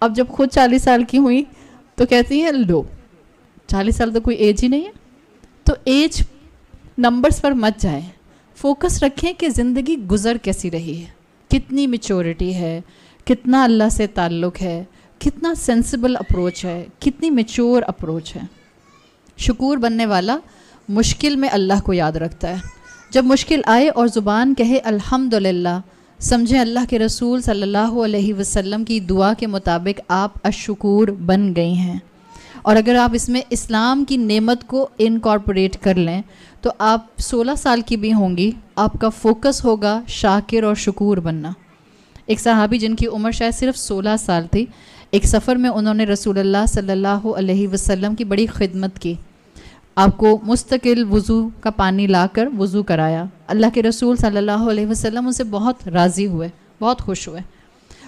اب جب خود 40 سال کی ہوئی تو کہتی ہیں لو 40 سال تو کوئی ایج ہی نہیں ہے۔ تو ایج نمبرز پر مت جائیں، فوکس رکھیں کہ زندگی گزر کیسی رہی ہے، کتنی میچورٹی ہے، کتنا اللہ سے تعلق ہے، کتنا سینسیبل اپروچ ہے، کتنی میچور اپروچ ہے۔ شکور بننے والا مشکل میں اللہ کو یاد رکھتا ہے، جب مشکل آئے اور زبان کہے الحمدللہ، سمجھیں اللہ کے رسول صلی اللہ علیہ وسلم کی دعا کے مطابق آپ الشکور بن گئی ہیں۔ اور اگر آپ اس میں اسلام کی نعمت کو انکارپوریٹ کر لیں تو آپ 16 سال کی بھی ہوں گی، آپ کا فوکس ہوگا شاکر اور شکور بننا۔ ایک صحابی جن کی عمر شاید صرف 16 سال تھی، ایک سفر میں انہوں نے رسول اللہ صلی اللہ علیہ وسلم کی بڑی خدمت کی، آپ کو مستقل وضو کا پانی لا کر وضو کرایا۔ اللہ کے رسول صلی اللہ علیہ وسلم ان سے بہت راضی ہوئے، بہت خوش ہوئے۔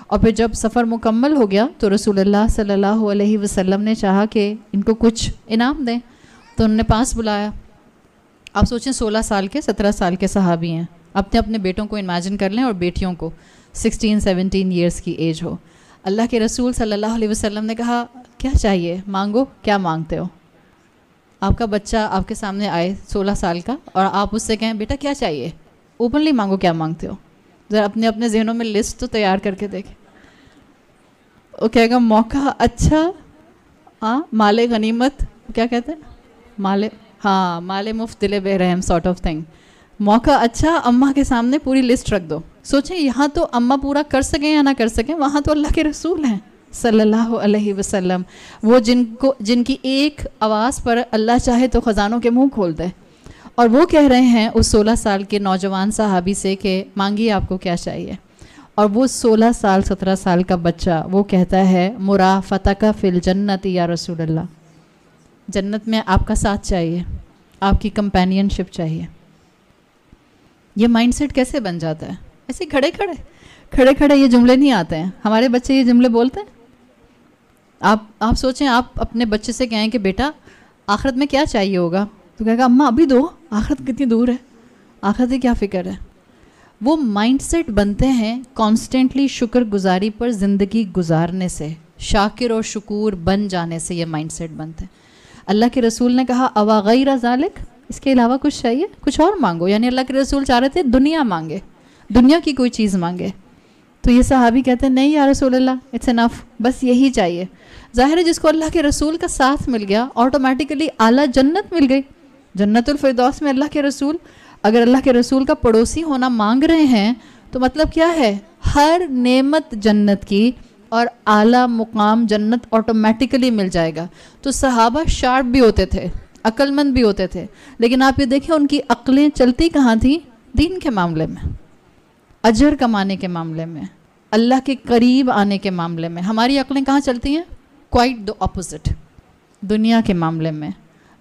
اور پھر جب سفر مکمل ہو گیا تو رسول اللہ صلی اللہ علیہ وسلم نے چاہا کہ ان کو کچھ انعام دیں، تو انہوں نے پاس بلایا۔ آپ سوچیں 16 سال کے 17 سال کے صحابی ہیں، اپنے اپنے بیٹوں کو امیجن کر لیں اور بیٹیوں کو 16-17 ایئرس کی ایج ہو۔ اللہ کے رسول صلی اللہ علیہ وسلم نے کہا کیا چاہیے، مانگو، کیا مانگتے ہو؟ آپ کا بچہ آپ کے سامنے آئے 16 سال کا اور آپ اس سے کہیں بیٹا کیا چاہیے، اوپنلی مانگو کیا مانگتے ہو۔ ذرا اپنے اپنے ذہنوں میں لسٹ تو تیار کر کے دیکھیں۔ وہ کہے گا موقع اچھا، ہاں مال غنیمت، کیا کہتے ہیں، مال مفت دل بے رحم سارٹ آف تھنگ۔ موقع اچھا، اماں کے سامنے پوری لسٹ رکھ دو۔ سوچیں یہاں تو اماں پورا کر سکیں یا نہ کر سکیں، وہاں تو اللہ کے رسول ہیں صلی اللہ علیہ وسلم، وہ جن کی ایک آواز پر اللہ چاہے تو خزانوں کے منہ کھول دے، اور وہ کہہ رہے ہیں اس 16 سال کے نوجوان صحابی سے کہ مانگیے آپ کو کیا چاہیے۔ اور وہ 16 سال 17 سال کا بچہ وہ کہتا ہے مرافقتک فی الجنت یا رسول اللہ، جنت میں آپ کا ساتھ چاہیے، آپ کی کمپینین شپ چاہیے۔ یہ مائنڈ سیٹ کیسے بن جاتا ہے؟ ایسے کھڑے کھڑے یہ جملے نہیں آتے ہیں، ہمارے بچے یہ جملے بولتے ہیں۔ آپ سوچیں آپ اپنے بچے سے کہیں کہ بیٹا آخرت میں کیا چاہیے ہوگا، تو کہے گا اماں ابھی دو، آخرت کتنی دور ہے، آخرت کی کیا فکر ہے۔ وہ مائنڈ سیٹ بنتے ہیں کانسٹنٹلی شکر گزاری پر زندگی گزارنے سے، شاکر اور شکور بن جانے سے یہ مائنڈ سیٹ بنتے ہیں۔ اللہ کے رسول نے کہا اوا غیر ذالک، اس کے علاوہ کچھ چاہیے، کچھ اور مانگو، یعنی اللہ کے رسول چاہ رہے تھے دنیا مانگے، دنیا کی کوئی چیز مانگے۔ تو یہ صحابی کہتے ہیں نہیں یا رسول اللہ اٹس انف، بس یہی چاہیے۔ ظاہر ہے جس کو اللہ کے رسول کا ساتھ مل گیا آٹومیٹیکلی اعلیٰ جنت مل گئی، جنت الفردوس میں اللہ کے رسول۔ اگر اللہ کے رسول کا پڑوسی ہونا مانگ رہے ہیں تو مطلب کیا ہے، ہر نعمت جنت کی اور اعلیٰ مقام جنت آٹومیٹیکلی مل جائے گا۔ تو صحابہ شارپ بھی ہوتے تھے، عقل مند بھی ہوتے تھے، لیکن آپ یہ دیکھیں ان کی عقلیں چلتی کہاں تھیں؟ دین کے معاملے میں، اجر کمانے کے معاملے میں، اللہ کے قریب آنے کے معاملے میں۔ ہماری عقلیں کہاں چلتی ہیں؟ کوائٹ دی اپوزٹ، دنیا کے معاملے میں،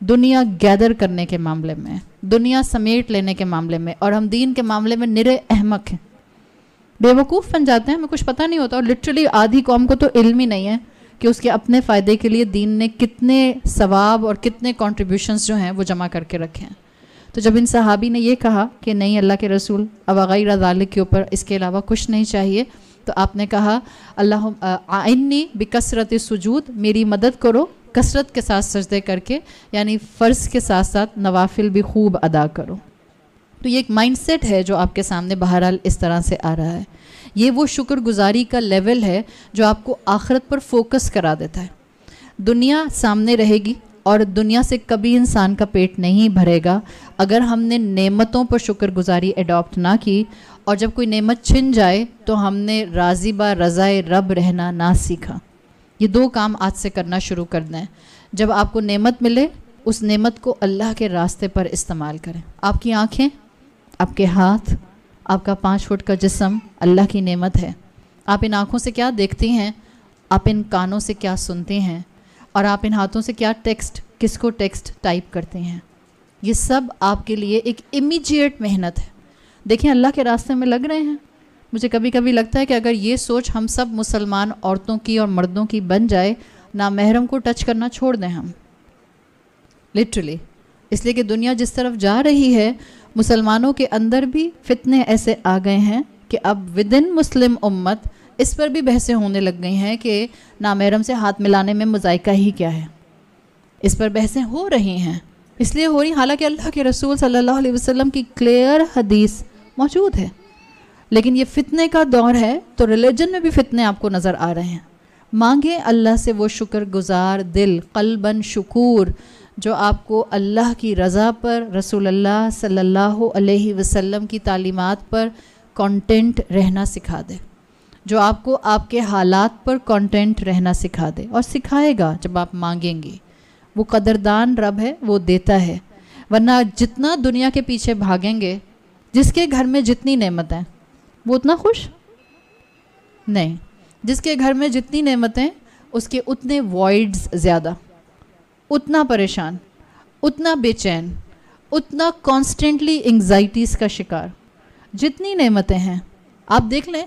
دنیا گیدر کرنے کے معاملے میں، دنیا سمیٹ لینے کے معاملے میں، اور ہم دین کے معاملے میں نرے احمق ہیں، بے وقوف بن جاتے ہیں، ہمیں کچھ پتہ نہیں ہوتا۔ اور لٹرلی آدھی قوم کو تو علم ہی نہیں ہے کہ اس کے اپنے فائدے کے لیے دین نے کتنے ثواب اور کتنے کنٹریبیوشنز جو ہیں وہ جمع کر کے رکھے ہیں۔ تو جب ان صحابی نے یہ کہا کہ نہیں اللہ کے رسول اب غیر ذالک کے اوپر اس کے علاوہ کچھ نہیں چاہیے، تو آپ نے کہا اللہم اعنی بکثرت السجود، میری مدد کرو کثرت کے ساتھ سجدے کر کے، یعنی فرض کے ساتھ ساتھ نوافل بھی خوب ادا کرو۔ تو یہ ایک مائنڈ سیٹ ہے جو آپ کے سامنے بہرحال اس طرح سے آ رہا ہے۔ یہ وہ شکر گزاری کا لیول ہے جو آپ کو آخرت پر فوکس کرا دیتا ہے۔ دنیا سامنے رہے گی اور دنیا سے کبھی انسان کا پیٹ نہیں بھرے گا اگر ہم نے نعمتوں پر شکر گزاری اڈاپٹ نہ کی، اور جب کوئی نعمت چھن جائے تو ہم نے راضی با رضائے رب رہنا نہ سیکھا۔ یہ دو کام آج سے کرنا شروع کر دیں۔ جب آپ کو نعمت ملے اس نعمت کو اللہ کے راستے پر استعمال کریں۔ آپ کی آنکھیں، آپ کے ہاتھ، آپ کا 5 فٹ کا جسم اللہ کی نعمت ہے۔ آپ ان آنکھوں سے کیا دیکھتی ہیں، آپ ان کانوں سے کیا سنتے ہیں، اور آپ ان ہاتھوں سے کیا ٹیکسٹ، کس کو ٹیکسٹ ٹائپ کرتے ہیں، یہ سب آپ کے لیے ایک امیجیٹ محنت ہے۔ دیکھیں اللہ کے راستے میں لگ رہے ہیں۔ مجھے کبھی کبھی لگتا ہے کہ اگر یہ سوچ ہم سب مسلمان عورتوں کی اور مردوں کی بن جائے، نامحرم کو ٹچ کرنا چھوڑ دیں ہم، لٹرلی. اس لیے کہ دنیا جس طرف جا رہی ہے مسلمانوں کے اندر بھی فتنے ایسے آ گئے ہیں کہ اب ودن مسلم امت اس پر بھی بحثیں ہونے لگ گئی ہیں کہ نامحرم سے ہاتھ ملانے میں مذائقہ ہی کیا ہے. اس پر بحثیں ہو رہی ہیں. اس لیے ہو رہی حالانکہ اللہ کے رسول صلی اللہ علیہ وسلم کی کلیئر حدیث موجود ہے. لیکن یہ فتنے کا دور ہے تو ریلیجن میں بھی فتنے آپ کو نظر آ رہے ہیں. مانگیں اللہ سے وہ شکر گزار دل، قلباً شکور، جو آپ کو اللہ کی رضا پر، رسول اللہ صلی اللہ علیہ وسلم کی تعلیمات پر کانٹینٹ رہنا سکھا دے، جو آپ کو آپ کے حالات پر کانٹینٹ رہنا سکھا دے. اور سکھائے گا جب آپ مانگیں گے. وہ قدردان رب ہے، وہ دیتا ہے. ورنہ جتنا دنیا کے پیچھے بھاگیں گے، جس کے گھر میں جتنی نعمتیں وہ اتنا خوش نہیں. جس کے گھر میں جتنی نعمتیں اس کے اتنے وائڈز زیادہ، اتنا پریشان، اتنا بے چین، اتنا کانسٹنٹلی انگزائٹیز کا شکار. جتنی نعمتیں ہیں آپ دیکھ لیں.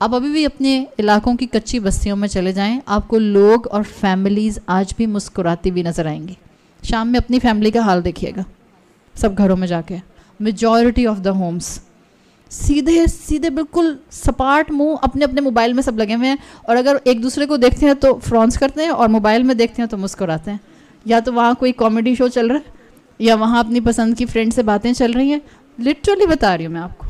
آپ ابھی بھی اپنے علاقوں کی کچی بستیوں میں چلے جائیں، آپ کو لوگ اور فیملیز آج بھی مسکراتی بھی نظر آئیں گی. شام میں اپنی فیملی کا حال دیکھیے گا، سب گھروں میں جا کے میجورٹی آف دا ہومز سیدھے سیدھے بالکل سپاٹ منہ اپنے اپنے موبائل میں سب لگے ہوئے ہیں. اور اگر ایک دوسرے کو دیکھتے ہیں تو فرونس کرتے ہیں، اور موبائل میں دیکھتے ہیں تو مسکراتے ہیں. یا تو وہاں کوئی کامیڈی شو چل رہا ہے، یا وہاں اپنی پسند کی فرینڈ سے باتیں چل رہی ہیں. لٹرلی بتا رہی ہوں میں آپ کو.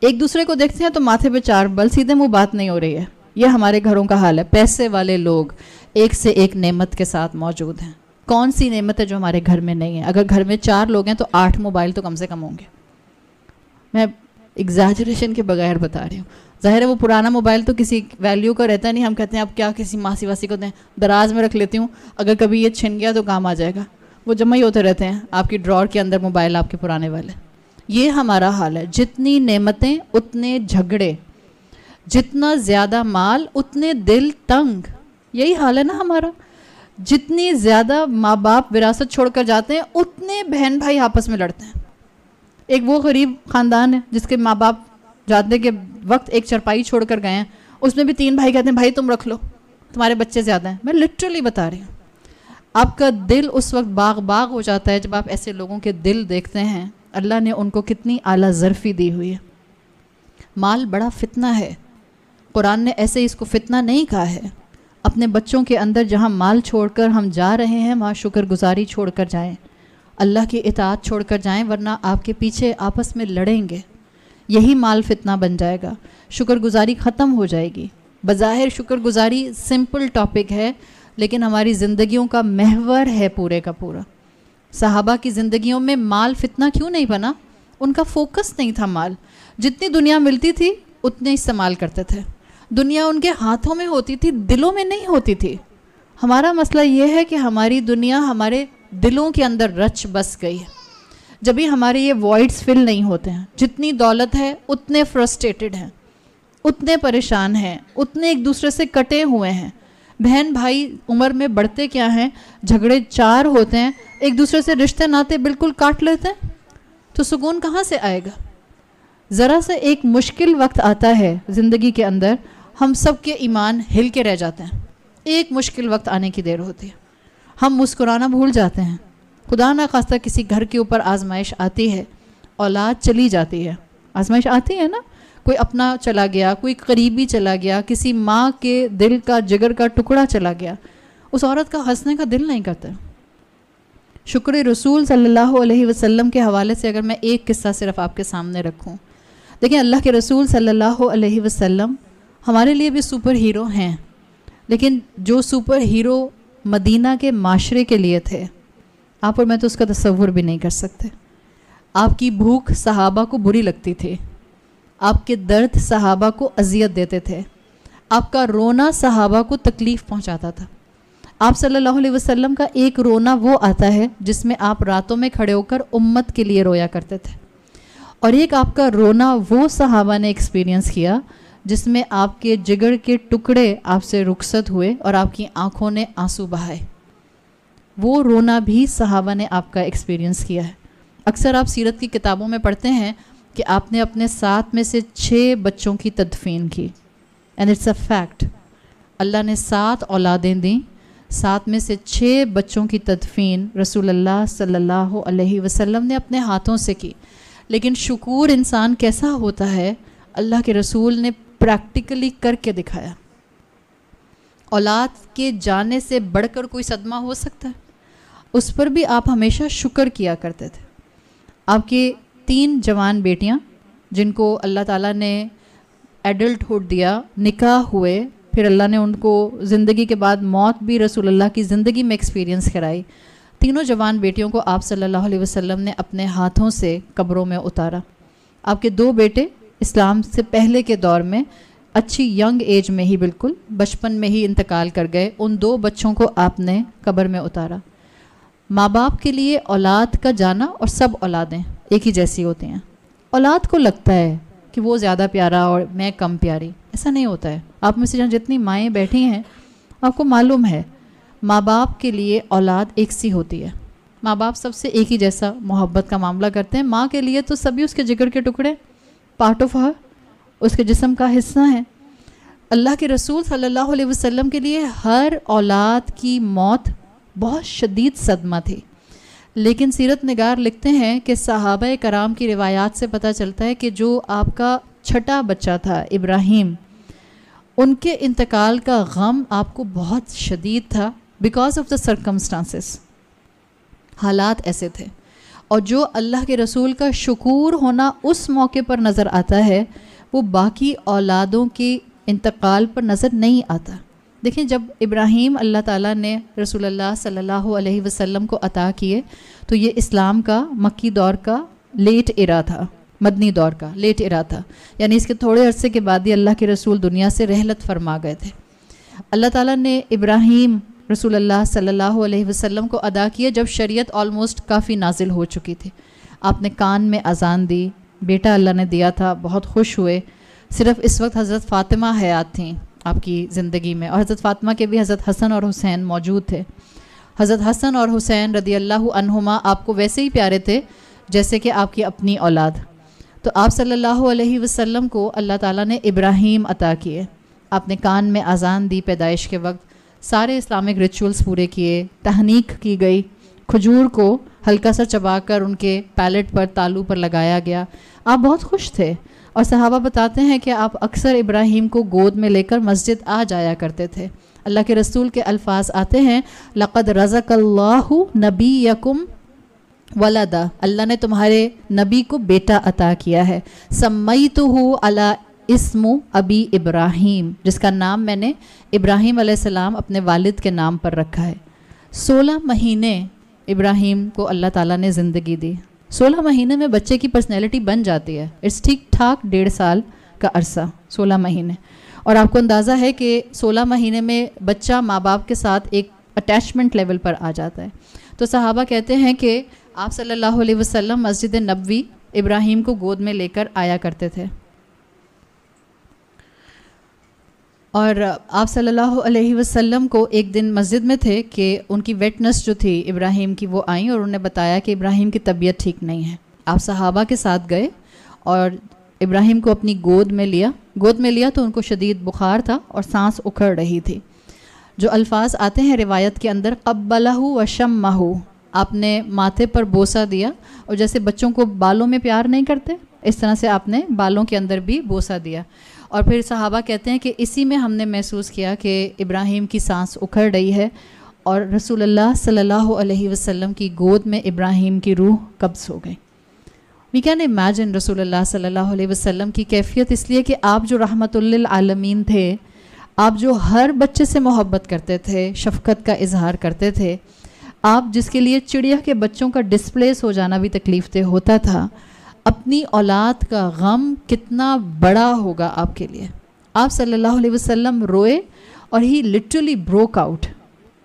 ایک دوسرے کو دیکھتے ہیں تو ماتھے پہ چار بل، سیدھے منہ بات نہیں ہو رہی ہے. یہ ہمارے گھروں کا حال ہے. پیسے والے لوگ ایک سے ایک نعمت کے ساتھ موجود ہیں. کون سی نعمت ہے جو ہمارے گھر میں نہیں ہے؟ اگر گھر میں 4 لوگ ہیں تو 8 موبائل تو کم سے کم ہوں گے. میں ایگزیجریشن کے بغیر بتا رہی ہوں. ظاہر ہے وہ پرانا موبائل تو کسی ویلیو کا رہتا نہیں. ہم کہتے ہیں اب کیا کسی ماسی واسی کو دیں، دراز میں رکھ لیتی ہوں، اگر کبھی یہ چھن گیا تو کام آ جائے گا. وہ جمع ہی ہوتے رہتے ہیں آپ کی ڈرار کے اندر موبائل آپ کے پرانے والے. یہ ہمارا حال ہے. جتنی نعمتیں اتنے جھگڑے، جتنا زیادہ مال اتنے دل تنگ. یہی حال ہے نا ہمارا. جتنی زیادہ ماں باپ وراثت چھوڑ کر جاتے ہیں اتنے بہن بھائی آپس میں لڑتے ہیں. ایک وہ غریب خاندان ہے جس کے ماں باپ جاتے کے وقت ایک چرپائی چھوڑ کر گئے ہیں، اس میں بھی 3 بھائی کہتے ہیں بھائی تم رکھ لو، تمہارے بچے زیادہ ہیں. میں لٹرلی بتا رہی ہوں. آپ کا دل اس وقت باغ باغ ہو جاتا ہے جب آپ ایسے لوگوں کے دل دیکھتے ہیں. اللہ نے ان کو کتنی اعلیٰ ظرفی دی ہوئی ہے. مال بڑا فتنہ ہے. قرآن نے ایسے ہی اس کو فتنہ نہیں کہا ہے. اپنے بچوں کے اندر جہاں مال چھوڑ کر ہم جا رہے ہیں وہاں شکر گزاری چھوڑ کر جائیں، اللہ کی اطاعت چھوڑ کر جائیں، ورنہ آپ کے پیچھے آپس میں لڑیں گے. یہی مال فتنہ بن جائے گا. شکر گزاری ختم ہو جائے گی. بظاہر شکر گزاری سمپل ٹاپک ہے، لیکن ہماری زندگیوں کا محور ہے پورے کا پورا. صحابہ کی زندگیوں میں مال فتنہ کیوں نہیں بنا؟ ان کا فوکس نہیں تھا مال. جتنی دنیا ملتی تھی اتنے استعمال کرتے تھے. دنیا ان کے ہاتھوں میں ہوتی تھی، دلوں میں نہیں ہوتی تھی. ہمارا مسئلہ یہ ہے کہ ہماری دنیا ہمارے دلوں کے اندر رچ بس گئی ہے. جب بھی ہمارے یہ وائڈز فل نہیں ہوتے ہیں. جتنی دولت ہے اتنے فرسٹریٹڈ ہیں، اتنے پریشان ہیں، اتنے ایک دوسرے سے کٹے ہوئے ہیں. بہن بھائی عمر میں بڑھتے کیا ہیں، جھگڑے 4 ہوتے ہیں، ایک دوسرے سے رشتے ناتے بالکل کاٹ لیتے ہیں. تو سکون کہاں سے آئے گا؟ ذرا سا ایک مشکل وقت آتا ہے زندگی کے اندر، ہم سب کے ایمان ہل کے رہ جاتے ہیں. ایک مشکل وقت آنے کی دیر ہوتی ہے، ہم مسکرانا بھول جاتے ہیں. خدا نہ خواستہ کسی گھر کے اوپر آزمائش آتی ہے، اولاد چلی جاتی ہے. آزمائش آتی ہے نا، کوئی اپنا چلا گیا، کوئی قریبی چلا گیا، کسی ماں کے دل کا جگر کا ٹکڑا چلا گیا. اس عورت کا ہنسنے کا دل نہیں کرتا. شکر رسول صلی اللہ علیہ وسلم کے حوالے سے اگر میں ایک قصہ صرف آپ کے سامنے رکھوں، دیکھیں اللہ کے رسول صلی اللہ علیہ وسلم ہمارے لیے بھی سپر ہیرو ہیں، لیکن جو سپر ہیرو مدینہ کے معاشرے کے لیے تھے، آپ اور میں تو اس کا تصور بھی نہیں کر سکتے. آپ کی بھوک صحابہ کو بری لگتی تھی، آپ کے درد صحابہ کو اذیت دیتے تھے، آپ کا رونا صحابہ کو تکلیف پہنچاتا تھا. آپ صلی اللہ علیہ وسلم کا ایک رونا وہ آتا ہے جس میں آپ راتوں میں کھڑے ہو کر امت کے لیے رویا کرتے تھے، اور ایک آپ کا رونا وہ صحابہ نے ایکسپیرینس کیا جس میں آپ کے جگر کے ٹکڑے آپ سے رخصت ہوئے اور آپ کی آنکھوں نے آنسو بہائے. وہ رونا بھی صحابہ نے آپ کا ایکسپیرینس کیا ہے. اکثر آپ سیرت کی کتابوں میں پڑھتے ہیں کہ آپ نے اپنے 7 میں سے 6 بچوں کی تدفین کی. And it's a fact. Allah نے 7 اولادیں دیں، 7 میں سے 6 بچوں کی تدفین رسول اللہ صلی اللہ علیہ وسلم نے اپنے ہاتھوں سے کی. لیکن شکور انسان کیسا ہوتا ہے, اللہ کے رسول نے پریکٹیکلی کر کے دکھایا. اولاد کے جانے سے بڑھ کر کوئی صدمہ ہو سکتا ہے؟ اس پر بھی آپ ہمیشہ شکر کیا کرتے تھے. آپ کے 3 جوان بیٹیاں جن کو اللہ تعالیٰ نے ایڈلٹ ہوڈ دیا, نکاح ہوئے, پھر اللہ نے ان کو زندگی کے بعد موت بھی رسول اللہ کی زندگی میں ایکسپیرینس کرائی. تینوں جوان بیٹیوں کو آپ صلی اللہ علیہ وسلم نے اپنے ہاتھوں سے قبروں میں اتارا. آپ کے 2 بیٹے اسلام سے پہلے کے دور میں اچھی ینگ ایج میں ہی, بالکل بچپن میں ہی انتقال کر گئے. ان 2 بچوں کو آپ نے قبر میں اتارا. ماں باپ کے لیے اولاد کا جانا, اور سب اولادیں ایک ہی جیسی ہوتی ہیں. اولاد کو لگتا ہے کہ وہ زیادہ پیارا اور میں کم پیاری, ایسا نہیں ہوتا ہے. آپ میں سے جتنی مائیں بیٹھی ہیں آپ کو معلوم ہے ماں باپ کے لیے اولاد ایک سی ہوتی ہے. ماں باپ سب سے ایک ہی جیسا محبت کا معاملہ کرتے ہیں. ماں کے لیے تو سبھی اس کے جگر کے ٹکڑے, پارٹ آف ہر, اس کے جسم کا حصہ ہیں. اللہ کے رسول صلی اللہ علیہ وسلم کے لیے ہر اولاد کی موت بہت شدید صدمہ تھی. لیکن سیرت نگار لکھتے ہیں کہ صحابہ کرام کی روایات سے پتہ چلتا ہے کہ جو آپ کا چھٹا بچہ تھا ابراہیم, ان کے انتقال کا غم آپ کو بہت شدید تھا بیکاز آف دا سرکمسٹانسز. حالات ایسے تھے. اور جو اللہ کے رسول کا شکور ہونا اس موقع پر نظر آتا ہے وہ باقی اولادوں کے انتقال پر نظر نہیں آتا. دیکھیں, جب ابراہیم اللہ تعالیٰ نے رسول اللہ صلی اللہ علیہ وسلم کو عطا کیے تو یہ اسلام کا مکی دور کا لیٹ ایرا تھا, مدنی دور کا لیٹ ایرا تھا. یعنی اس کے تھوڑے عرصے کے بعد ہی اللہ کے رسول دنیا سے رحلت فرما گئے تھے. اللہ تعالیٰ نے ابراہیم رسول اللہ صلی اللہ علیہ وسلم کو عطا کیے جب شریعت آلموسٹ کافی نازل ہو چکی تھی. آپ نے کان میں اذان دی, بیٹا اللہ نے دیا تھا, بہت خوش ہوئے. صرف اس وقت حضرت فاطمہ حیات تھیں آپ کی زندگی میں, اور حضرت فاطمہ کے بھی حضرت حسن اور حسین موجود تھے. حضرت حسن اور حسین رضی اللہ عنہما آپ کو ویسے ہی پیارے تھے جیسے کہ آپ کی اپنی اولاد. تو آپ صلی اللہ علیہ وسلم کو اللہ تعالیٰ نے ابراہیم عطا کیے. آپ نے کان میں اذان دی پیدائش کے وقت, سارے اسلامک ریچولز پورے کیے, تحنیک کی گئی, کھجور کو ہلکا سا چبا کر ان کے پیلٹ پر, تالو پر لگایا گیا. آپ بہت خوش تھے. اور صحابہ بتاتے ہیں کہ آپ اکثر ابراہیم کو گود میں لے کر مسجد آ جایا کرتے تھے. اللہ کے رسول کے الفاظ آتے ہیں, لقد رزق اللہ نبیکم ولدا, اللہ نے تمہارے نبی کو بیٹا عطا کیا ہے. سمیتہ علی اسم ابی ابراہیم, جس کا نام میں نے ابراہیم علیہ السلام اپنے والد کے نام پر رکھا ہے. 16 مہینے ابراہیم کو اللہ تعالیٰ نے زندگی دی. 16 مہینے میں بچے کی پرسنالٹی بن جاتی ہے. اٹس ٹھیک ٹھاک 1.5 سال کا عرصہ, 16 مہینے. اور آپ کو اندازہ ہے کہ 16 مہینے میں بچہ ماں باپ کے ساتھ ایک اٹیچمنٹ لیول پر آ جاتا ہے. تو صحابہ کہتے ہیں کہ آپ صلی اللہ علیہ وسلم مسجد نبوی ابراہیم کو گود میں لے کر آیا کرتے تھے. اور آپ صلی اللہ علیہ وسلم کو ایک دن مسجد میں تھے کہ ان کی ویٹنس جو تھی ابراہیم کی وہ آئیں اور انہوں نے بتایا کہ ابراہیم کی طبیعت ٹھیک نہیں ہے. آپ صحابہ کے ساتھ گئے اور ابراہیم کو اپنی گود میں لیا تو ان کو شدید بخار تھا اور سانس اکھڑ رہی تھی. جو الفاظ آتے ہیں روایت کے اندر, قبلہ وشمہ, آپ نے ماتھے پر بوسہ دیا, اور جیسے بچوں کو بالوں میں پیار نہیں کرتے اس طرح سے آپ نے بالوں کے اندر بھی بوسہ دیا. اور پھر صحابہ کہتے ہیں کہ اسی میں ہم نے محسوس کیا کہ ابراہیم کی سانس اکھڑ رہی ہے, اور رسول اللہ صلی اللہ علیہ وسلم کی گود میں ابراہیم کی روح قبض ہو گئی. وی کین امیجن رسول اللہ صلی اللہ علیہ وسلم کی کیفیت, اس لیے کہ آپ جو رحمت للعالمین تھے, آپ جو ہر بچے سے محبت کرتے تھے, شفقت کا اظہار کرتے تھے, آپ جس کے لیے چڑیا کے بچوں کا ڈسپلیس ہو جانا بھی تکلیف دہ ہوتا تھا, اپنی اولاد کا غم کتنا بڑا ہوگا آپ کے لیے. آپ صلی اللہ علیہ وسلم روئے اور ہی لٹرلی بروک آؤٹ.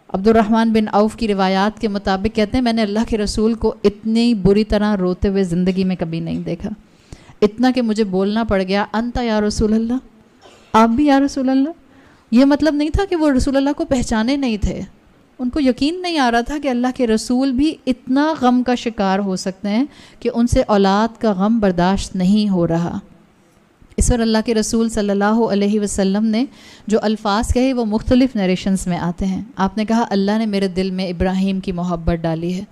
عبد الرحمن بن عوف کی روایات کے مطابق کہتے ہیں, میں نے اللہ کے رسول کو اتنی بری طرح روتے ہوئے زندگی میں کبھی نہیں دیکھا, اتنا کہ مجھے بولنا پڑ گیا, انت یا رسول اللہ, آپ بھی یا رسول اللہ. یہ مطلب نہیں تھا کہ وہ رسول اللہ کو پہچانے نہیں تھے, ان کو یقین نہیں آ رہا تھا کہ اللہ کے رسول بھی اتنا غم کا شکار ہو سکتے ہیں کہ ان سے اولاد کا غم برداشت نہیں ہو رہا. اس پر اللہ کے رسول صلی اللہ علیہ وسلم نے جو الفاظ کہے وہ مختلف نیریشنز میں آتے ہیں. آپ نے کہا اللہ نے میرے دل میں ابراہیم کی محبت ڈالی ہے,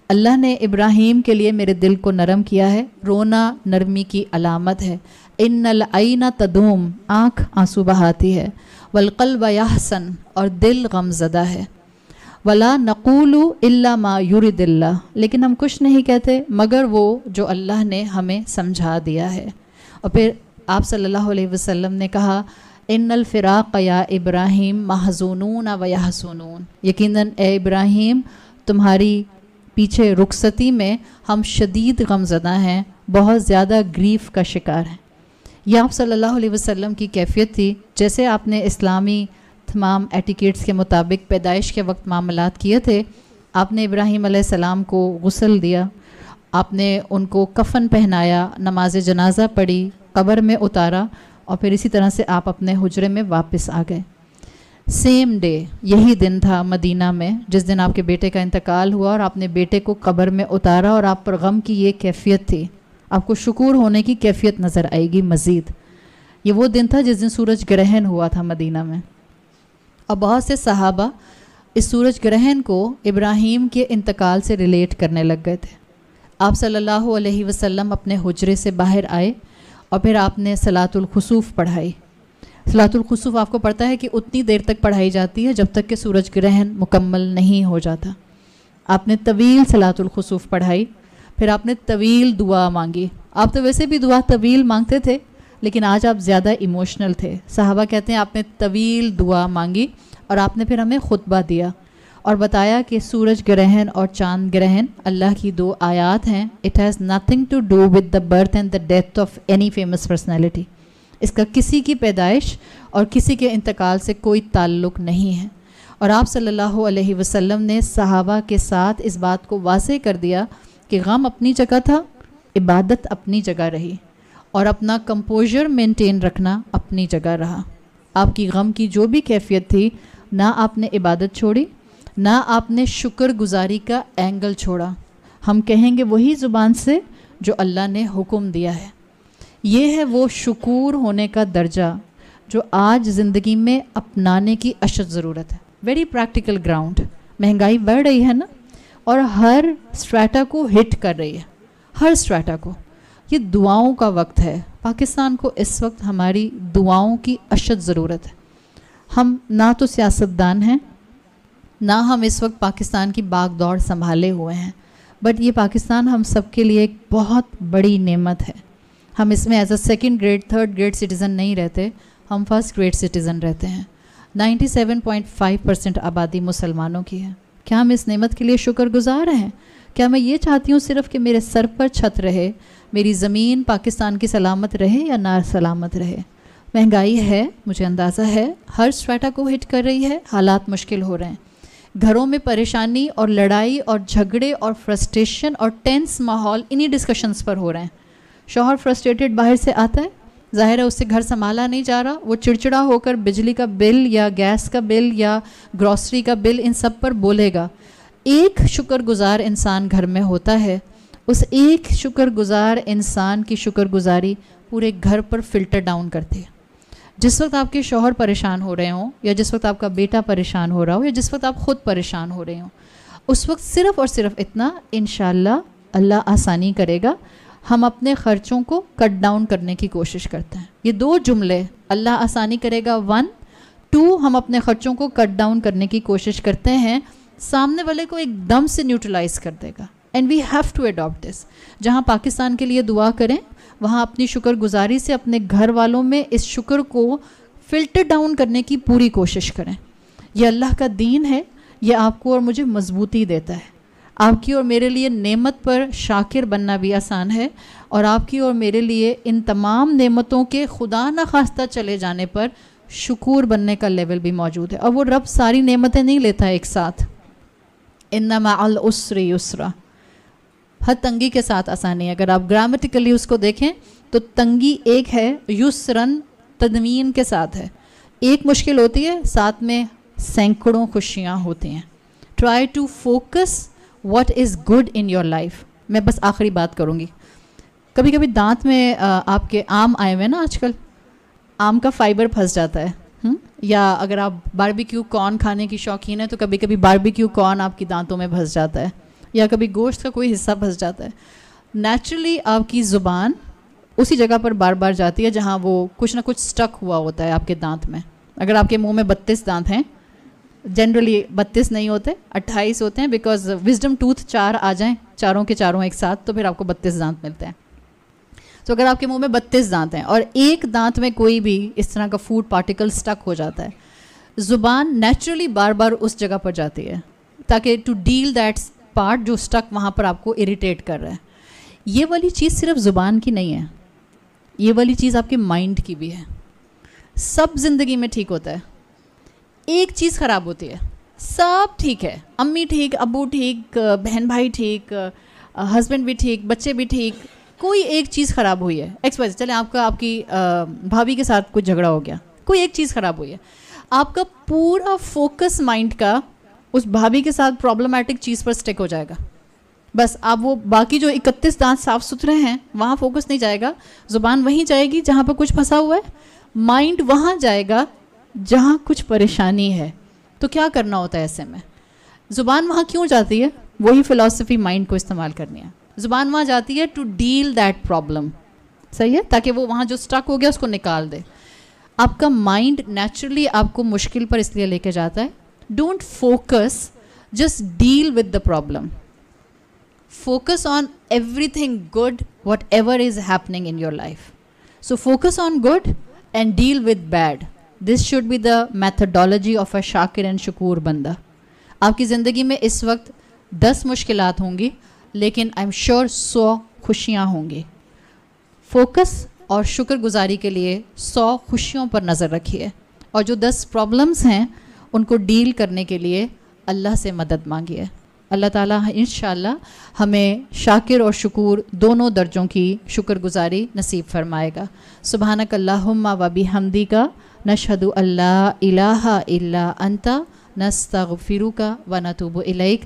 اللہ نے ابراہیم کے لیے میرے دل کو نرم کیا ہے. رونا نرمی کی علامت ہے. ان العین تدوم, آنکھ آنسو بہاتی ہے. والقلب یحزن, اور دل غم زدہ ہے. ولا نقول الا ما یرید اللہ, لیکن ہم کچھ نہیں کہتے مگر وہ جو اللہ نے ہمیں سمجھا دیا ہے. اور پھر آپ صلی اللہ علیہ وسلم نے کہا ان الفراق یا ابراہیم محزونون و یحزنون, یقیناً اے ابراہیم تمہاری پیچھے رخصتی میں ہم شدید غم زدہ ہیں, بہت زیادہ گریف کا شکار ہیں. یہ آپ صلی اللہ علیہ وسلم کی کیفیت تھی. جیسے آپ نے اسلامی تمام ایٹیکیٹس کے مطابق پیدائش کے وقت معاملات کیے تھے, آپ نے ابراہیم علیہ السلام کو غسل دیا, آپ نے ان کو کفن پہنایا, نماز جنازہ پڑھی, قبر میں اتارا, اور پھر اسی طرح سے آپ اپنے حجرے میں واپس آ گئے. سیم ڈے, یہی دن تھا مدینہ میں جس دن آپ کے بیٹے کا انتقال ہوا اور آپ نے بیٹے کو قبر میں اتارا, اور آپ پر غم کی یہ کیفیت تھی. آپ کو شکور ہونے کی کیفیت نظر آئے گی مزید. یہ وہ دن تھا جس دن سورج گرہن ہوا تھا مدینہ میں, اور بہت سے صحابہ اس سورج گرہن کو ابراہیم کے انتقال سے ریلیٹ کرنے لگ گئے تھے. آپ صلی اللہ علیہ وسلم اپنے حجرے سے باہر آئے اور پھر آپ نے صلاۃ الخسوف پڑھائی. صلاۃ الخسوف آپ کو پتہ ہے کہ اتنی دیر تک پڑھائی جاتی ہے جب تک کہ سورج گرہن مکمل نہیں ہو جاتا. آپ نے طویل صلاۃ الخسوف پڑھائی, پھر آپ نے طویل دعا مانگی. آپ تو ویسے بھی دعا طویل مانگتے تھے, لیکن آج آپ زیادہ ایموشنل تھے. صحابہ کہتے ہیں آپ نے طویل دعا مانگی, اور آپ نے پھر ہمیں خطبہ دیا اور بتایا کہ سورج گرہن اور چاند گرہن اللہ کی دو آیات ہیں. It has nothing to do with the birth and the death of any famous personality. اس کا کسی کی پیدائش اور کسی کے انتقال سے کوئی تعلق نہیں ہے. اور آپ صلی اللہ علیہ وسلم نے صحابہ کے ساتھ اس بات کو واضح کر دیا کہ غم اپنی جگہ تھا, عبادت اپنی جگہ رہی, اور اپنا کمپوزر مینٹین رکھنا اپنی جگہ رہا. آپ کی غم کی جو بھی کیفیت تھی, نہ آپ نے عبادت چھوڑی, نہ آپ نے شکر گزاری کا اینگل چھوڑا. ہم کہیں گے وہی زبان سے جو اللہ نے حکم دیا ہے. یہ ہے وہ شکور ہونے کا درجہ جو آج زندگی میں اپنانے کی اشد ضرورت ہے. Very practical ground. مہنگائی بڑھ رہی ہے نا, اور ہر اسٹریٹا کو ہٹ کر رہی ہے, ہر اسٹریٹا کو. یہ دعاؤں کا وقت ہے. پاکستان کو اس وقت ہماری دعاؤں کی اشد ضرورت ہے. ہم نہ تو سیاستدان ہیں, نہ ہم اس وقت پاکستان کی باغ دوڑ سنبھالے ہوئے ہیں, بٹ یہ پاکستان ہم سب کے لیے ایک بہت بڑی نعمت ہے. ہم اس میں as a second grade third grade citizen نہیں رہتے, ہم فرسٹ گریڈ سٹیزن رہتے ہیں. 97.5% آبادی مسلمانوں کی ہے. کیا ہم اس نعمت کے لیے شکر گزار ہیں؟ کیا میں یہ چاہتی ہوں صرف کہ میرے سر پر چھت رہے, میری زمین پاکستان کی سلامت رہے یا نہ سلامت رہے؟ مہنگائی ہے, مجھے اندازہ ہے, ہر اسٹریٹا کو ہٹ کر رہی ہے. حالات مشکل ہو رہے ہیں. گھروں میں پریشانی اور لڑائی اور جھگڑے اور فرسٹریشن اور ٹینس ماحول انہی ڈسکشنز پر ہو رہے ہیں. شوہر فرسٹریٹڈ باہر سے آتا ہے, ظاہر ہے اس سے گھر سنبھالا نہیں جا رہا, وہ چڑچڑا ہو کر بجلی کا بل یا گیس کا بل یا گروسری کا بل ان سب پر بولے گا. ایک شکر گزار انسان گھر میں ہوتا ہے, اس ایک شکر گزار انسان کی شکر گزاری پورے گھر پر فلٹر ڈاؤن کرتی ہے. جس وقت آپ کے شوہر پریشان ہو رہے ہوں, یا جس وقت آپ کا بیٹا پریشان ہو رہا ہو, یا جس وقت آپ خود پریشان ہو رہے ہوں, اس وقت صرف اور صرف اتنا, انشاءاللہ اللہ آسانی کرے گا. ہم اپنے خرچوں کو کٹ ڈاؤن کرنے کی کوشش کرتے ہیں. یہ دو جملے, اللہ آسانی کرے گا 1, 2, ہم اپنے خرچوں کو کٹ ڈاؤن کرنے کی کوشش کرتے ہیں, سامنے والے کو ایک دم سے نیوٹرلائز کر دے گا. And we have to adapt this. جہاں پاکستان کے لیے دعا کریں, وہاں اپنی شکر گزاری سے اپنے گھر والوں میں اس شکر کو فلٹر ڈاؤن کرنے کی پوری کوشش کریں. یہ اللہ کا دین ہے, یہ آپ کو اور مجھے مضبوطی دیتا ہے. آپ کی اور میرے لیے نعمت پر شاکر بننا بھی آسان ہے, اور آپ کی اور میرے لیے ان تمام نعمتوں کے خدا نخواستہ چلے جانے پر شکور بننے کا لیول بھی موجود ہے. اور وہ رب ساری نعمتیں نہیں لیتا ایک ساتھ. ان مع العسر یسرا, ہر تنگی کے ساتھ آسانی ہے. اگر آپ گرامیٹیکلی اس کو دیکھیں تو تنگی ایک ہے, یسرن تدمین کے ساتھ ہے. ایک مشکل ہوتی ہے, ساتھ میں سینکڑوں خوشیاں ہوتی ہیں. Try to focus what is good in your life. میں بس آخری بات کروں گی. کبھی کبھی دانت میں آپ کے آم آئے ہوئے نا آج کل، آم کا فائبر پھنس جاتا ہے، یا اگر آپ باربیکیو کارن کھانے کی شوقین ہیں تو کبھی کبھی باربیکیو کارن آپ کی دانتوں میں پھنس جاتا ہے، یا کبھی گوشت کا کوئی حصہ پھنس جاتا ہے. نیچرلی آپ کی زبان اسی جگہ پر بار بار جاتی ہے جہاں وہ کچھ نہ کچھ سٹک ہوا ہوتا ہے آپ کے دانت میں. اگر آپ کے منہ میں 32 دانت ہیں، جنرلی 32 نہیں ہوتے، 28 ہوتے ہیں، بیکاز وزڈم ٹوتھ 4 آ جائیں، چاروں کے چاروں ایک ساتھ، تو پھر آپ کو 32 دانت ملتے ہیں. تو اگر آپ کے منہ میں 32 دانت ہیں اور ایک دانت میں کوئی بھی اس طرح کا فوڈ پارٹیکل سٹک ہو جاتا ہے، زبان نیچرلی بار بار اس جگہ پر جاتی ہے تاکہ ٹو ڈیل دیٹ پارٹ جو سٹک وہاں پر آپ کو اریٹیٹ کر رہا ہے. یہ والی چیز صرف زبان کی نہیں ہے، یہ والی چیز آپ کے مائنڈ کی بھی ہے. سب زندگی میں ٹھیک ہوتا ہے، ایک چیز خراب ہوتی ہے، سب ٹھیک ہے، امی ٹھیک، ابو ٹھیک، بہن بھائی ٹھیک، ہسبینڈ بھی ٹھیک، بچے بھی ٹھیک، کوئی ایک چیز خراب ہوئی ہے. ایکس وجہ چلیں آپ کی بھابھی کے ساتھ کچھ جھگڑا ہو گیا، کوئی ایک چیز خراب ہوئی ہے، آپ کا پورا فوکس مائنڈ کا اس بھابھی کے ساتھ پرابلمٹک چیز پر سٹک ہو جائے گا. بس آپ وہ باقی جو 31 دانت صاف ستھرے ہیں وہاں فوکس نہیں جائے گا، زبان وہیں جائے گی جہاں پر کچھ پھنسا ہوا ہے، مائنڈ وہاں جائے گا جہاں کچھ پریشانی ہے. تو کیا کرنا ہوتا ہے ایسے میں؟ زبان وہاں کیوں جاتی ہے؟ وہی فلسفی مائنڈ کو استعمال کرنی ہے. زبان وہاں جاتی ہے ٹو ڈیل دیٹ پرابلم، صحیح ہے، تاکہ وہ وہاں جو سٹک ہو گیا اس کو نکال دے. آپ کا مائنڈ نیچرلی آپ کو مشکل پر اس لیے لے کے جاتا ہے. Don't focus, just deal with the problem. Focus on everything good, whatever is happening in your life. So focus on good and deal with bad. This should be the methodology of a Shakir and Shakur بندہ. آپ کی زندگی میں اس وقت 10 مشکلات ہوں گی لیکن I'm sure 100 خوشیاں ہوں گی. فوکس اور شکر گزاری کے لیے 100 خوشیوں پر نظر رکھیے، اور جو 10 پرابلمس ہیں ان کو ڈیل کرنے کے لیے اللہ سے مدد مانگیے. اللہ تعالیٰ انشاءاللہ ہمیں شاکر اور شکور دونوں درجوں کی شکر گزاری نصیب فرمائے گا. سبحانک اللہم و بحمدک نشہد ان لا الہ الا انت نستغفرک و نتوب الیک.